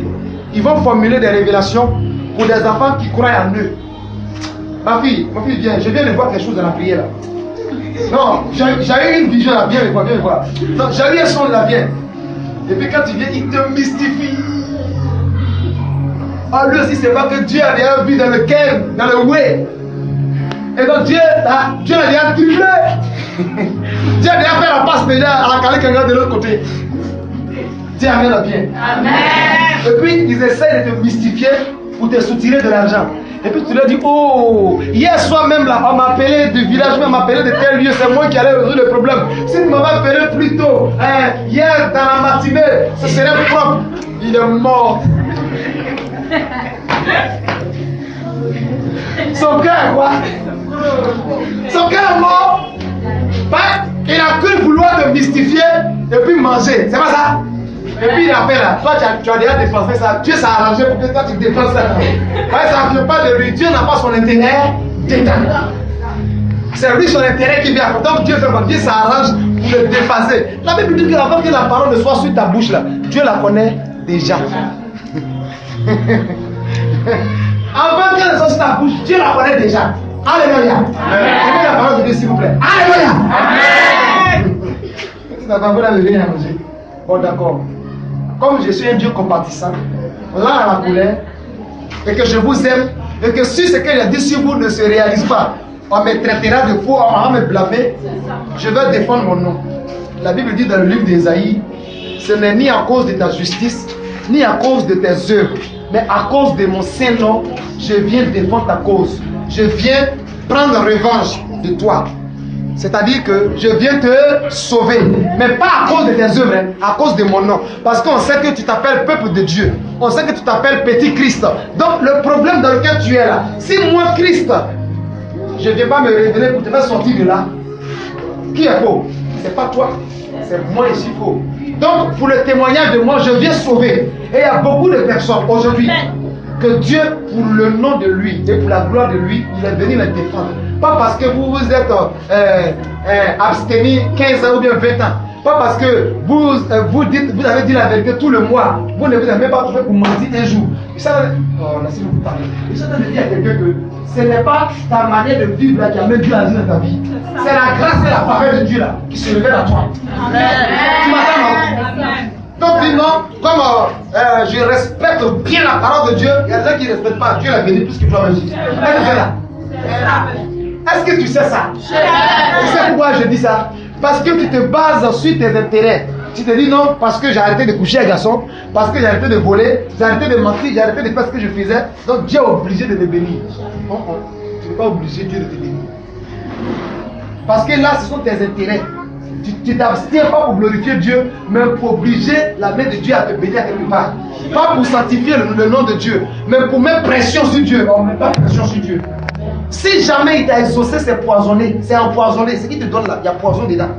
[SPEAKER 1] Ils vont formuler des révélations pour des enfants qui croient en eux. Ma fille, viens, je viens de voir quelque chose dans la prière là. Non, j'ai eu une vision là, viens le voir. Non, j'ai eu un son là, viens. Et puis quand tu viens, il te mystifie. Ah, lui aussi, c'est pas que Dieu a déjà vu dans le cœur, dans le way. Et donc Dieu a déjà triplé. Dieu a déjà fait la passe déjà à la calée quelqu'un de l'autre côté. Dis Amen là bien. Amen. Et puis ils essaient de te mystifier pour te soutirer de l'argent. Et puis tu leur dis, oh, hier soir même là, on m'a appelé du village, on m'a appelé de tel lieu, c'est moi qui allais résoudre le problème. Si tu m'avais appelé plus tôt, hier dans la matinée, ce serait propre. Il est mort. Son cœur, quoi. Son cœur est mort. Il a cru vouloir te mystifier et puis manger. C'est pas ça? Et puis il appelle là. Toi, tu as déjà dépensé ça. Dieu s'est arrangé pour que toi tu dépenses ça. Ça ne vient pas de lui. Dieu n'a pas son intérêt dedans. C'est lui son intérêt qui vient. Donc Dieu fait quoi? Dieu s'arrange pour le dépasser. La Bible dit que avant que la parole ne soit sur ta bouche là, Dieu la connaît déjà. Avant qu'elle ne soit sur ta bouche, Dieu la connaît déjà. Alléluia. Aimez la parole de Dieu s'il vous plaît. Alléluia. Tu n'as pas voulu lever à manger. Bon d'accord. Comme je suis un Dieu compatissant, là à la couleur, et que je vous aime, et que si ce qu'il a dit sur vous ne se réalise pas, on me traitera de faux, on va me blâmer, je vais défendre mon nom. La Bible dit dans le livre d'Ésaïe, ce n'est ni à cause de ta justice, ni à cause de tes œuvres, mais à cause de mon saint nom, je viens défendre ta cause. Je viens prendre revanche de toi. C'est-à-dire que je viens te sauver. Mais pas à cause de tes œuvres, hein, à cause de mon nom. Parce qu'on sait que tu t'appelles peuple de Dieu. On sait que tu t'appelles petit Christ. Donc le problème dans lequel tu es là, si moi Christ, je ne viens pas me révéler pour te faire sortir de là, qui est faux? C'est pas toi, c'est moi ici faux. Donc pour le témoignage de moi, je viens sauver. Et il y a beaucoup de personnes aujourd'hui que Dieu, pour le nom de lui et pour la gloire de lui, il est venu les défendre. Pas parce que vous vous êtes abstenu 15 ans ou bien 20 ans. Pas parce que vous avez dit la vérité tout le mois. Vous ne vous avez même pas trouvé pour mentir un jour. Ça, laissez-moi vous parler. Je suis en train de dire à quelqu'un que ce n'est pas ta manière de vivre là qui amène Dieu à agir dans ta vie. C'est la grâce et la faveur de Dieu là qui se révèle à toi. Amen. Tu m'entends, non? Donc dis non, comme je respecte bien la parole de Dieu, il y a des gens qui ne respectent pas. Dieu l'a béni plus que toi-même. Est-ce que tu sais ça? Tu sais pourquoi je dis ça? Parce que tu te bases sur tes intérêts. Tu te dis non, parce que j'ai arrêté de coucher avec garçon, parce que j'ai arrêté de voler, j'ai arrêté de mentir, j'ai arrêté de faire ce que je faisais. Donc Dieu est obligé de te bénir. Non, tu n'es pas obligé Dieu de te bénir. Parce que là, ce sont tes intérêts. Tu t'abstiens pas pour glorifier Dieu, mais pour obliger la main de Dieu à te bénir à quelque part. Pas pour sanctifier le nom de Dieu, mais pour mettre pression sur Dieu. On ne met pas pression sur Dieu. Si jamais il t'a exaucé, c'est poisonné, c'est empoisonné. Ce qu'il te donne là, il y a poison dedans.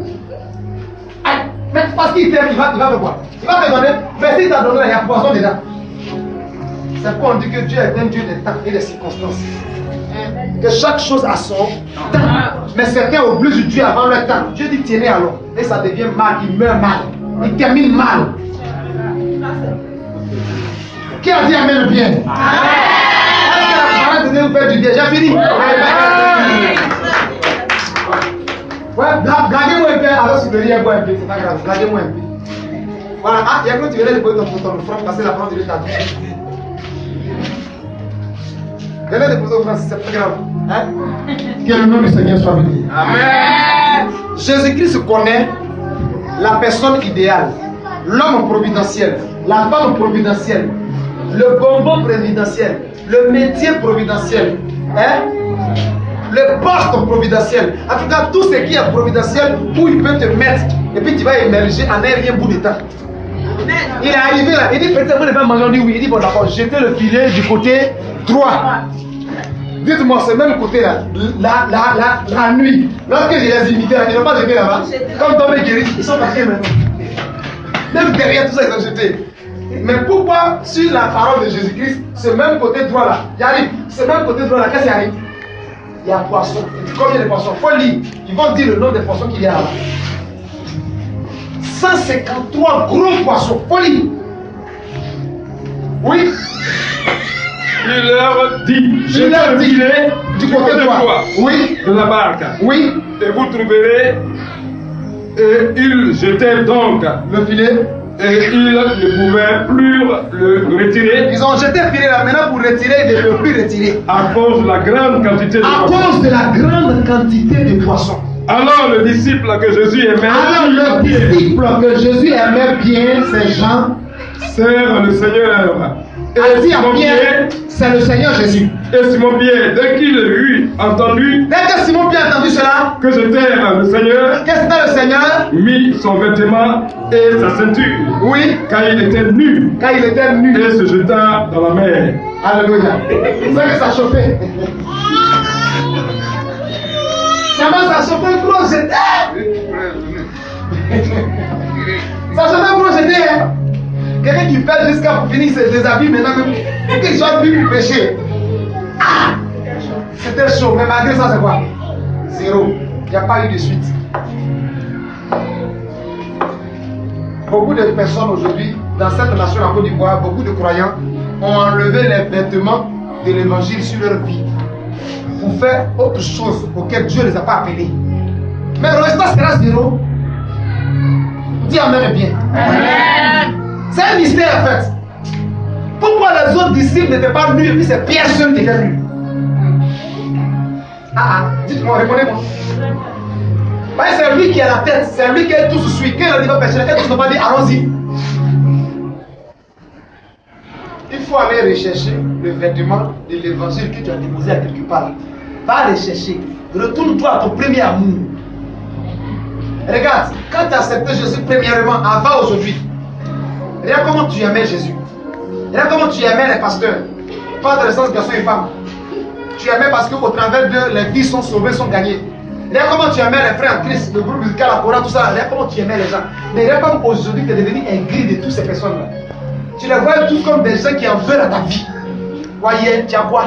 [SPEAKER 1] Mais parce qu'il t'aime, il va te voir. Il va te donner, mais s'il t'a donné là, il y a poison dedans. C'est pourquoi on dit que Dieu est un Dieu des temps et des circonstances. Que chaque chose a son temps. Mais certains obligent Dieu avant leur temps. Dieu dit tiens alors. Et ça devient mal, il meurt mal. Il termine mal. Qui a dit amen bien? Est-ce que la parole de Dieu vous fait du bien? J'ai fini. Ouais, blaguez-moi un peu. Alors si vous voulez boire un peu, c'est pas grave. Blaguez-moi un peu. Voilà, il y a que tu viens de poser ton front parce que la parole de Dieu t'a dit. Venez déposer au Francis, c'est pas grave. Hein? Que le nom du Seigneur soit béni. Amen. Jésus-Christ connaît la personne idéale, l'homme providentiel, la femme providentielle, le bonbon providentiel, le métier providentiel, hein? Le poste providentiel. En tout cas, tout ce qui est providentiel, où il peut te mettre, et puis tu vas émerger en un rien bout de temps. Il est arrivé là, il dit peut-être vous ne pas manger, on dit oui. Il dit bon d'accord, jetez le filet du côté droit. Dites-moi, ce même côté là, la nuit, lorsque je les invités là, ils n'ont pas jeté là-bas. Comme Tom et Guéry, ils sont partis maintenant. Même derrière tout ça, ils ont jeté. Mais pourquoi, sur la parole de Jésus-Christ, ce même côté droit là, il arrive, ce même côté droit là, qu'est-ce qui arrive? Il y a poisson. Combien de poissons? Faut lire. Ils vont dire le nom des poissons qu'il y a là. 153 gros poissons. Faut lire. Oui.
[SPEAKER 2] Il leur dit,
[SPEAKER 1] je leur dis,
[SPEAKER 2] du côté de toi,
[SPEAKER 1] oui,
[SPEAKER 2] de la barque,
[SPEAKER 1] oui,
[SPEAKER 2] et vous trouverez, et ils jetaient donc
[SPEAKER 1] le filet,
[SPEAKER 2] et ils ne pouvaient plus le retirer.
[SPEAKER 1] Ils ont jeté le filet là, maintenant pour retirer, ils ne peuvent plus retirer.
[SPEAKER 2] À cause de la grande quantité de poissons.
[SPEAKER 1] À cause de la grande quantité de poissons.
[SPEAKER 2] Alors le disciple que Jésus aimait,
[SPEAKER 1] bien, c'est Jean,
[SPEAKER 2] sert le Seigneur.
[SPEAKER 1] Et dit à Pierre, c'est le Seigneur Jésus.
[SPEAKER 2] Et Simon-Pierre, dès qu'il eut entendu,
[SPEAKER 1] dès que Simon-Pierre a entendu cela,
[SPEAKER 2] que j'étais le Seigneur,
[SPEAKER 1] qu'est-ce que c'était le Seigneur?
[SPEAKER 2] Mit son vêtement et sa ceinture.
[SPEAKER 1] Oui.
[SPEAKER 2] Car il était nu.
[SPEAKER 1] Car il était nu.
[SPEAKER 2] Et se jeta dans la mer.
[SPEAKER 1] Alléluia. C'est que ça chauffait. Ça se fait projeter. Ça se fait projeter. Hein? Quelqu'un qui pète jusqu'à pour finir ses déshabits maintenant même. Pour qu'il soit plus pour pécher. Ah! C'était chaud, mais malgré ça, c'est quoi? Zéro. Il n'y a pas eu de suite. Beaucoup de personnes aujourd'hui, dans cette nation en Côte d'Ivoire, beaucoup de croyants ont enlevé les vêtements de l'évangile sur leur vie pour faire autre chose auquel Dieu ne les a pas appelés. Mais le résultat sera zéro. Dis amen bien. C'est un mystère en fait. Pourquoi les autres disciples n'étaient pas venus et puis c'est Pierre seul qui était venu? Dites-moi, répondez-moi. C'est lui qui a la tête, c'est lui qui est tout suit. Quand il a dit va pécher, tous n'ont pas dit allons-y. Il faut aller rechercher le vêtement de l'évangile que tu as déposé à quelque part. Va le chercher. Retourne-toi à ton premier amour. Regarde, quand tu as accepté Jésus premièrement, avant aujourd'hui, regarde comment tu aimais Jésus. Regarde comment tu aimais les pasteurs. Pas dans le sens garçon et femme. Tu aimais parce qu'au travers d'eux, les vies sont sauvées, sont gagnées. Regarde comment tu aimais les frères en Christ, le groupe musical, la chorale, tout ça. Regarde comment tu aimais les gens. Mais regarde comme aujourd'hui tu es devenu aigri de toutes ces personnes-là. Tu les vois tous comme des gens qui en veulent à ta vie. Voyez, tu as quoi?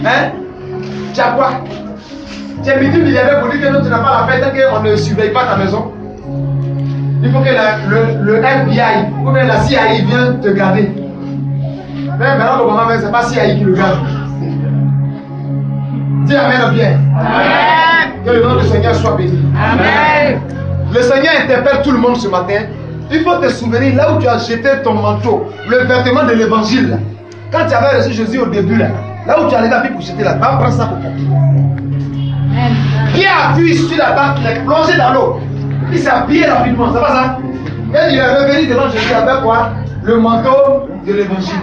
[SPEAKER 1] Hein? Tu as quoi? Tu es midi milliardaire pour dire que non, tu n'as pas la paix tant qu'on ne surveille pas ta maison. Il faut que le FBI ou bien la CIA vienne te garder. Mais maintenant, le moment, ce n'est pas CIA qui le garde. Dis amen bien. Amen. Que le nom du Seigneur soit béni. Amen. Le Seigneur interpelle tout le monde ce matin. Il faut te souvenir là où tu as jeté ton manteau, le vêtement de l'évangile. Quand tu avais reçu Jésus au début, là où tu allais la Bible pour jeter là, va prendre ça pour porter. Pierre a vu sur la table, il est plongé dans l'eau. Il s'est habillé rapidement, c'est pas ça? Et il est revenu devant Jésus avec quoi? Le manteau de l'évangile.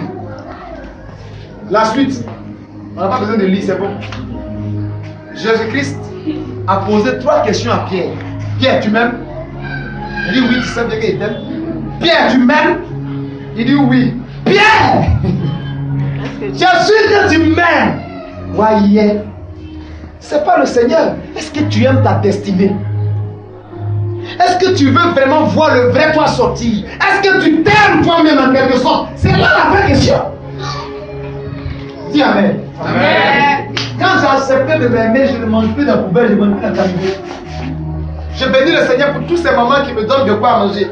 [SPEAKER 1] La suite, on n'a pas besoin de lire, c'est bon. Jésus-Christ a posé 3 questions à Pierre. Pierre, tu m'aimes? Il dit oui, tu sais bien qu'il t'aime. Pierre, tu m'aimes? Il dit oui. Pierre! J'assure que tu m'aimes. Voyez, c'est pas le Seigneur. Est-ce que tu aimes ta destinée? Est-ce que tu veux vraiment voir le vrai toi sortir? Est-ce que tu t'aimes toi-même en quelque sorte? C'est là la vraie question. Dis amen. Amen. Quand j'ai accepté de m'aimer, je ne mange plus dans la poubelle, je ne mange plus dans la camion. Je bénis le Seigneur pour tous ces mamans qui me donnent de quoi manger.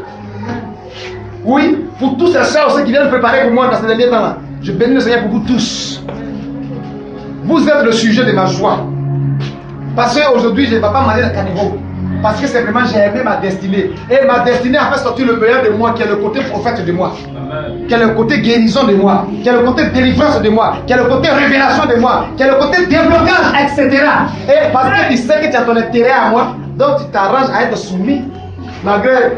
[SPEAKER 1] Oui, pour tous ces soeurs aussi qui viennent préparer pour moi dans ces derniers temps-là. Je bénis le Seigneur pour vous tous. Vous êtes le sujet de ma joie. Parce qu'aujourd'hui, je ne vais pas m'aller dans le caniveau. Parce que simplement, j'ai aimé ma destinée. Et ma destinée a fait sortir le meilleur de moi, qui est le côté prophète de moi. Qui est le côté guérison de moi. Qui est le côté délivrance de moi. Qui est le côté révélation de moi. Qui est le côté déblocage, etc. Et parce que tu sais que tu as ton intérêt à moi, donc tu t'arranges à être soumis. Malgré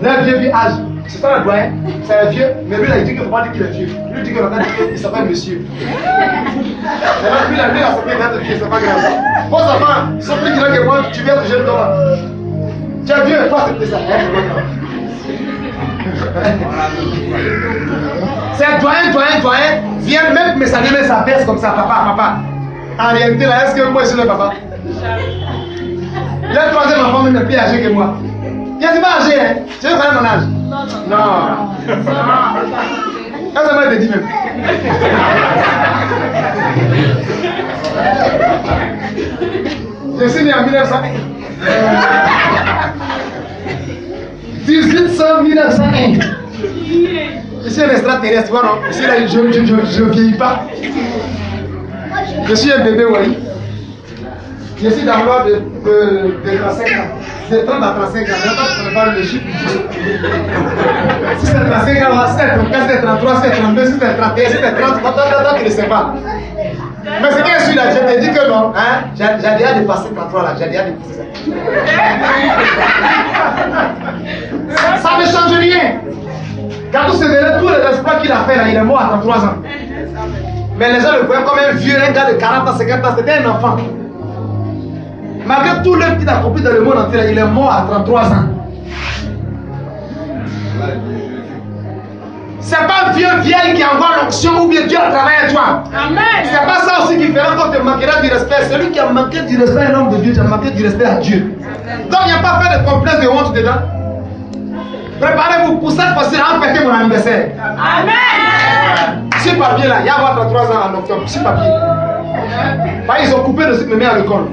[SPEAKER 1] leur vieux âge. C'est pas un doyen, c'est un vieux. Mais lui, il dit qu'il ne faut pas dire qu'il est vieux. Lui, il dit qu'il s'appelle monsieur. Lui, il a accepté d'être vieux, c'est pas grave. Vos enfants, ils sont plus grands que moi, tu viens de jeune toi. Tu es vieux, il faut accepter ça. C'est doyen, viens même me saluer sa baisse comme ça, papa. En réalité, là, est-ce que moi je suis le papa? Il y a 3e enfant, même plus âgé que moi. Il n'est pas âgé, hein? Tu veux connaître mon âge? Non. Ça, ça m'a été dit même. Je suis né en 1900. 1901. Je suis un extraterrestre, voilà. Ici, là, je ne vieillis pas. Je suis un bébé, oui. Je suis dans l'ordre de 35 ans. De 30 à 35 ans. Maintenant, je ne parle de chiffres. Si c'est 35 ans, c'est 34, c'est 33, c'est 32, c'est 31, c'est 30. Maintenant, tu ne sais pas. Mais c'est que je suis là, je te dis que non. Hein? J'ai déjà dépassé 33 là. J'ai déjà dépassé ça. Ça ne change rien. Quand vous savez tous les exploits qu'il a fait là, il est mort à 33 ans. Mais les gens le voyaient comme un vieux, un gars de 40 ans, 50 ans, c'était un enfant. Malgré tout l'œuvre qu'il a accompli dans le monde entier, il est mort à 33 ans. C'est pas vieux vieille qui envoie l'onction ou bien Dieu a travaillé à toi.
[SPEAKER 4] Amen.
[SPEAKER 1] C'est pas ça aussi qui fera qu'on te manquera du respect. Celui qui a manqué du respect à un homme de Dieu, tu as manqué du respect à Dieu. Donc il n'y a pas fait de complexe de honte dedans. Préparez-vous pour cette fois-ci à fêter mon anniversaire.
[SPEAKER 4] Amen.
[SPEAKER 1] Ce papier là, il y a 33 ans en octobre. Ce papier. Ils ont coupé de ce qui me met à l'école.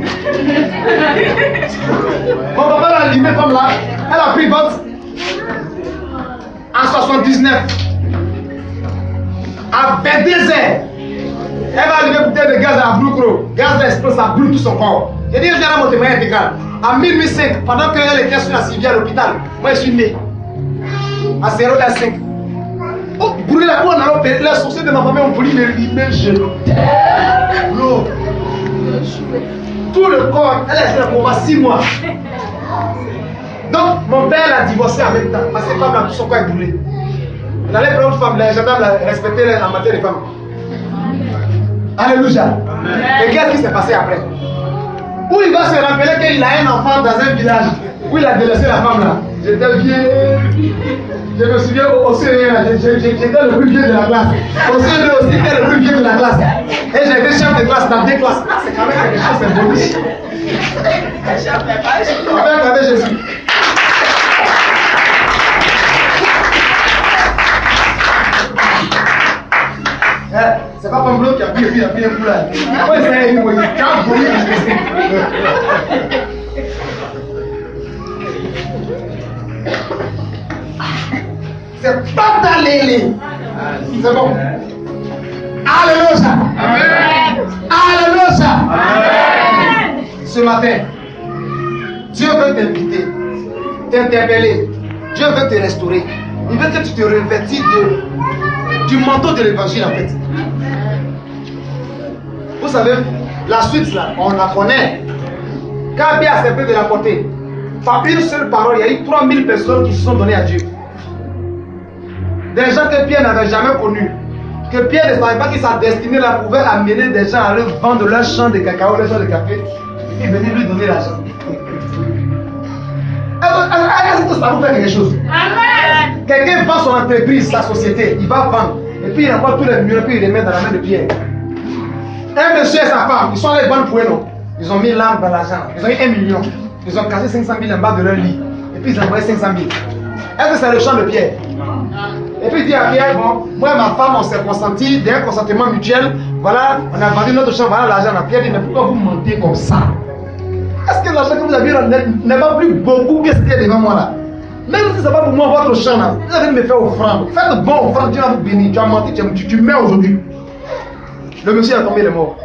[SPEAKER 1] Mon papa l'a limé comme là. Elle a pris vote en 79. À 22 heures. Elle va allumer une bouteille de gaz à Blue. Gaz d'explosion, ça brûle tout son corps. J'ai dit, je viens à mon témoin intégral. En 1805, pendant qu'elle était sur la civière à l'hôpital, moi je suis né. À 0,5. Oh, brûler la peau, on a opéré. Les sourcils de ma famille ont voulu me limer. L'eau. Tout le corps, elle est restée pour 6 mois. Donc, mon père l'a divorcé en même temps. Parce que femme là, tout son corps est brûlé. Il allait prendre une femme, les gendarmes respectaient la matière des femmes. Alléluia. Et qu'est-ce qui s'est passé après? Où il va se rappeler qu'il a un enfant dans un village où il a délaissé la femme là. J'étais vieux. Je me souviens au CE1, j'étais le plus vieux de la classe. Au CE2 aussi, j'étais le plus vieux de la classe. Et j'ai été chef de classe dans 2 classes. C'est quand même quelque chose de symbolique. Avec Jésus. C'est pas comme l'autre qui a pris un coup là. Ouais, c'est une moyenne. C'est pas d'aller. C'est bon. Alléluia. Amen. Alléluia. Amen. Ce matin, Dieu veut t'inviter, t'interpeller. Dieu veut te restaurer. Il veut que tu te revêtis du manteau de l'évangile en fait. Vous savez, la suite là, on la connaît. Quand Pierre s'est fait de la portée, par une seule parole, il y a eu 3000 personnes qui se sont données à Dieu. Des gens que Pierre n'avait jamais connus. Que Pierre ne savait pas que sa destinée là pouvait amener des gens à leur vendre leur champ de cacao, leur champ de café, et venir lui donner l'argent. Est-ce que ça vous fait quelque chose? Amen. Quelqu'un vend son entreprise, sa société, il va vendre. Et puis il envoie tous les millions, puis il les met dans la main de Pierre. Un monsieur et sa femme, ils sont allés vendre pour eux, non? Ils ont mis l'arme dans l'argent. Ils ont eu 1 million. Ils ont cassé 500 000 en bas de leur lit. Et puis ils ont envoyé 500 000. Est-ce que c'est le champ de Pierre? Et puis il dit à Pierre, bon, moi et ma femme, on s'est consenti d'un consentement mutuel. Voilà, on a vendu notre champ, voilà l'argent. Pierre dit, mais pourquoi vous mentez comme ça? Est-ce que l'argent que vous avez n'est pas plus beaucoup que ce qu'il y a devant moi là? Même si ce n'est pas pour moi votre champ là, vous allez me faire offrande. Faites bon offrande, Dieu va vous bénir. Tu as menti, tu meurs aujourd'hui. Le monsieur a tombé, il est mort.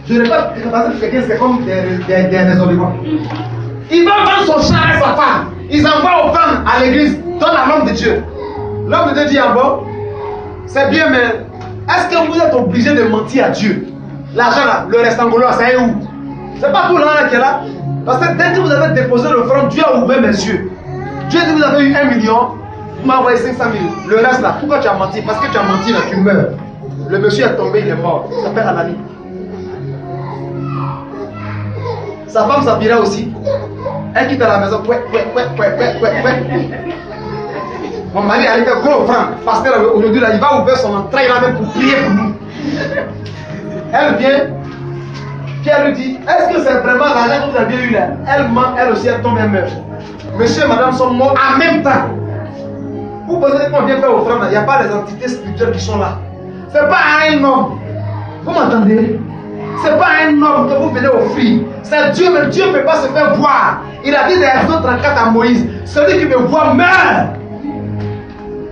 [SPEAKER 1] Je ne sais pas, parce que quelqu'un c'est comme des raisonnements. Il va vendre son champ avec sa femme. Ils envoient offrande à l'église, donne à l'homme de Dieu. L'homme de Dieu dit en bas, c'est bien, mais est-ce que vous êtes obligé de mentir à Dieu? L'argent là, le restant gaulois, ça est où? C'est pas tout l'argent qui est là. Parce que dès que vous avez déposé l'offrande, Dieu a ouvert mes yeux. Dieu dit que vous avez eu 1 million, vous m'avez envoyé 500 000. Le reste là, pourquoi tu as menti? Parce que tu as menti là, tu meurs. Le monsieur est tombé, il est mort. Il s'appelle Anani. Sa femme s'habillera aussi. Elle quitte la maison. Mon mari a été gros offrande. Parce qu'aujourd'hui, il va ouvrir son entrée là même pour prier pour nous. Elle vient. Pierre lui dit, est-ce que c'est vraiment l'argent que vous avez eu là? Elle ment, elle aussi, elle tombe et meurt. Monsieur et madame sont morts en même temps. Vous pensez qu'on vient faire offrande, il n'y a pas des entités spirituelles qui sont là. Ce n'est pas un homme. Vous m'entendez? Ce n'est pas un homme que vous venez offrir. C'est Dieu, mais Dieu ne peut pas se faire voir. Il a dit dans Exode 34 à Moïse, celui qui me voit meurt.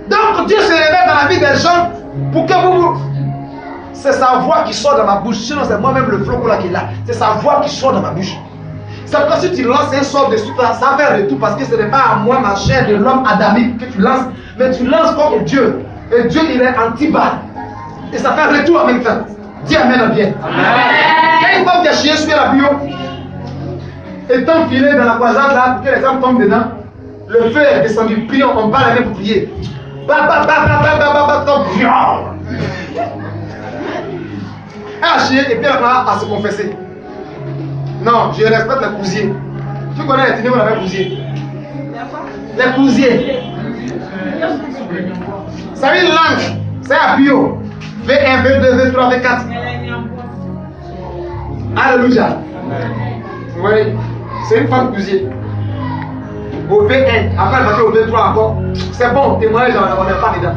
[SPEAKER 1] Donc Dieu se révèle dans la vie des gens pour que vous... C'est sa voix qui sort dans ma bouche. Sinon, c'est moi-même le flot qui est là. C'est sa voix qui sort dans ma bouche. C'est quand si tu lances un sort dessus, ça fait retour parce que ce n'est pas à moi, ma chair de l'homme adamique que tu lances, mais tu lances contre Dieu. Et Dieu, il est anti-bas. Et ça fait retour en même temps. Dis Amen à bien. Quand une femme qui a chié sur la bio, étant filé dans la croisade là, que les hommes tombent dedans, le feu est descendu. Prions, on bat la main pour prier. Elle a chié et puis elle a à se confesser. Non, je respecte les cousiers. Tu connais les ténèbres avec les cousiers? Les cousiers. Ça veut dire langue. C'est à bio. V1, V2, V3, V4. Alléluia. Oui. C'est une femme cuisine. Au V1, après elle va au V3 encore. C'est bon, témoignage, on n'est pas dedans.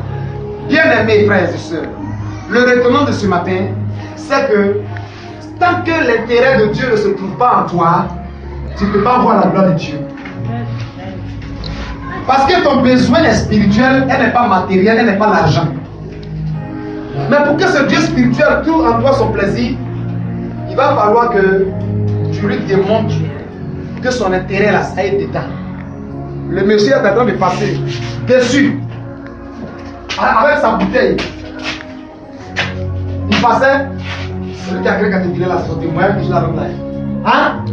[SPEAKER 1] Bien aimés frères et sœurs, le retenant de ce matin, c'est que tant que l'intérêt de Dieu ne se trouve pas en toi, tu ne peux pas voir la gloire de Dieu. Parce que ton besoin est spirituel, elle n'est pas matérielle, elle n'est pas l'argent. Mais pour que ce Dieu spirituel trouve en toi son plaisir, il va falloir que tu lui démontres que son intérêt là, ça est dedans. Le monsieur est en train de passer dessus, avec sa bouteille. Il passait, celui qui a créé Catégorie là, c'est son témoin, qui je la donne là. Hein?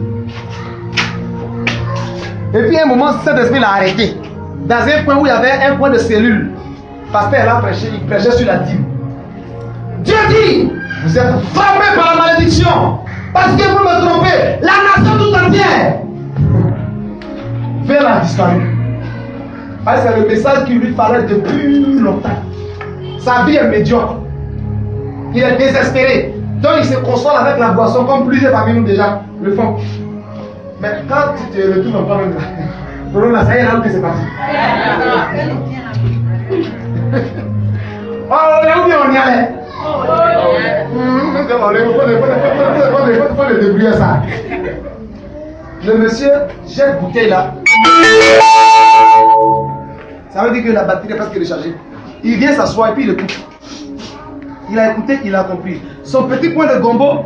[SPEAKER 1] Et puis à un moment, cet esprit l'a arrêté. Dans un coin où il y avait un coin de cellule, parce qu'elle a prêché, il prêchait sur la dîme. Dieu dit, vous êtes frappés par la malédiction, parce que vous me trompez, la nation tout entière. Vers la disparu. C'est le message qu'il lui fallait depuis longtemps. Sa vie est médiocre. Il est désespéré. Donc il se console avec la boisson, comme plusieurs familles nous déjà le font. Mais quand tu te retrouves en problème là, ça y est là où c'est parti. Oh, où bien on y allait? Il faut le débrouiller ça. Le monsieur jette bouteille là. Ça veut dire que la batterie est presque rechargée. Il vient s'asseoir et puis il écoute. Il a écouté, il a compris. Son petit coin de gombo,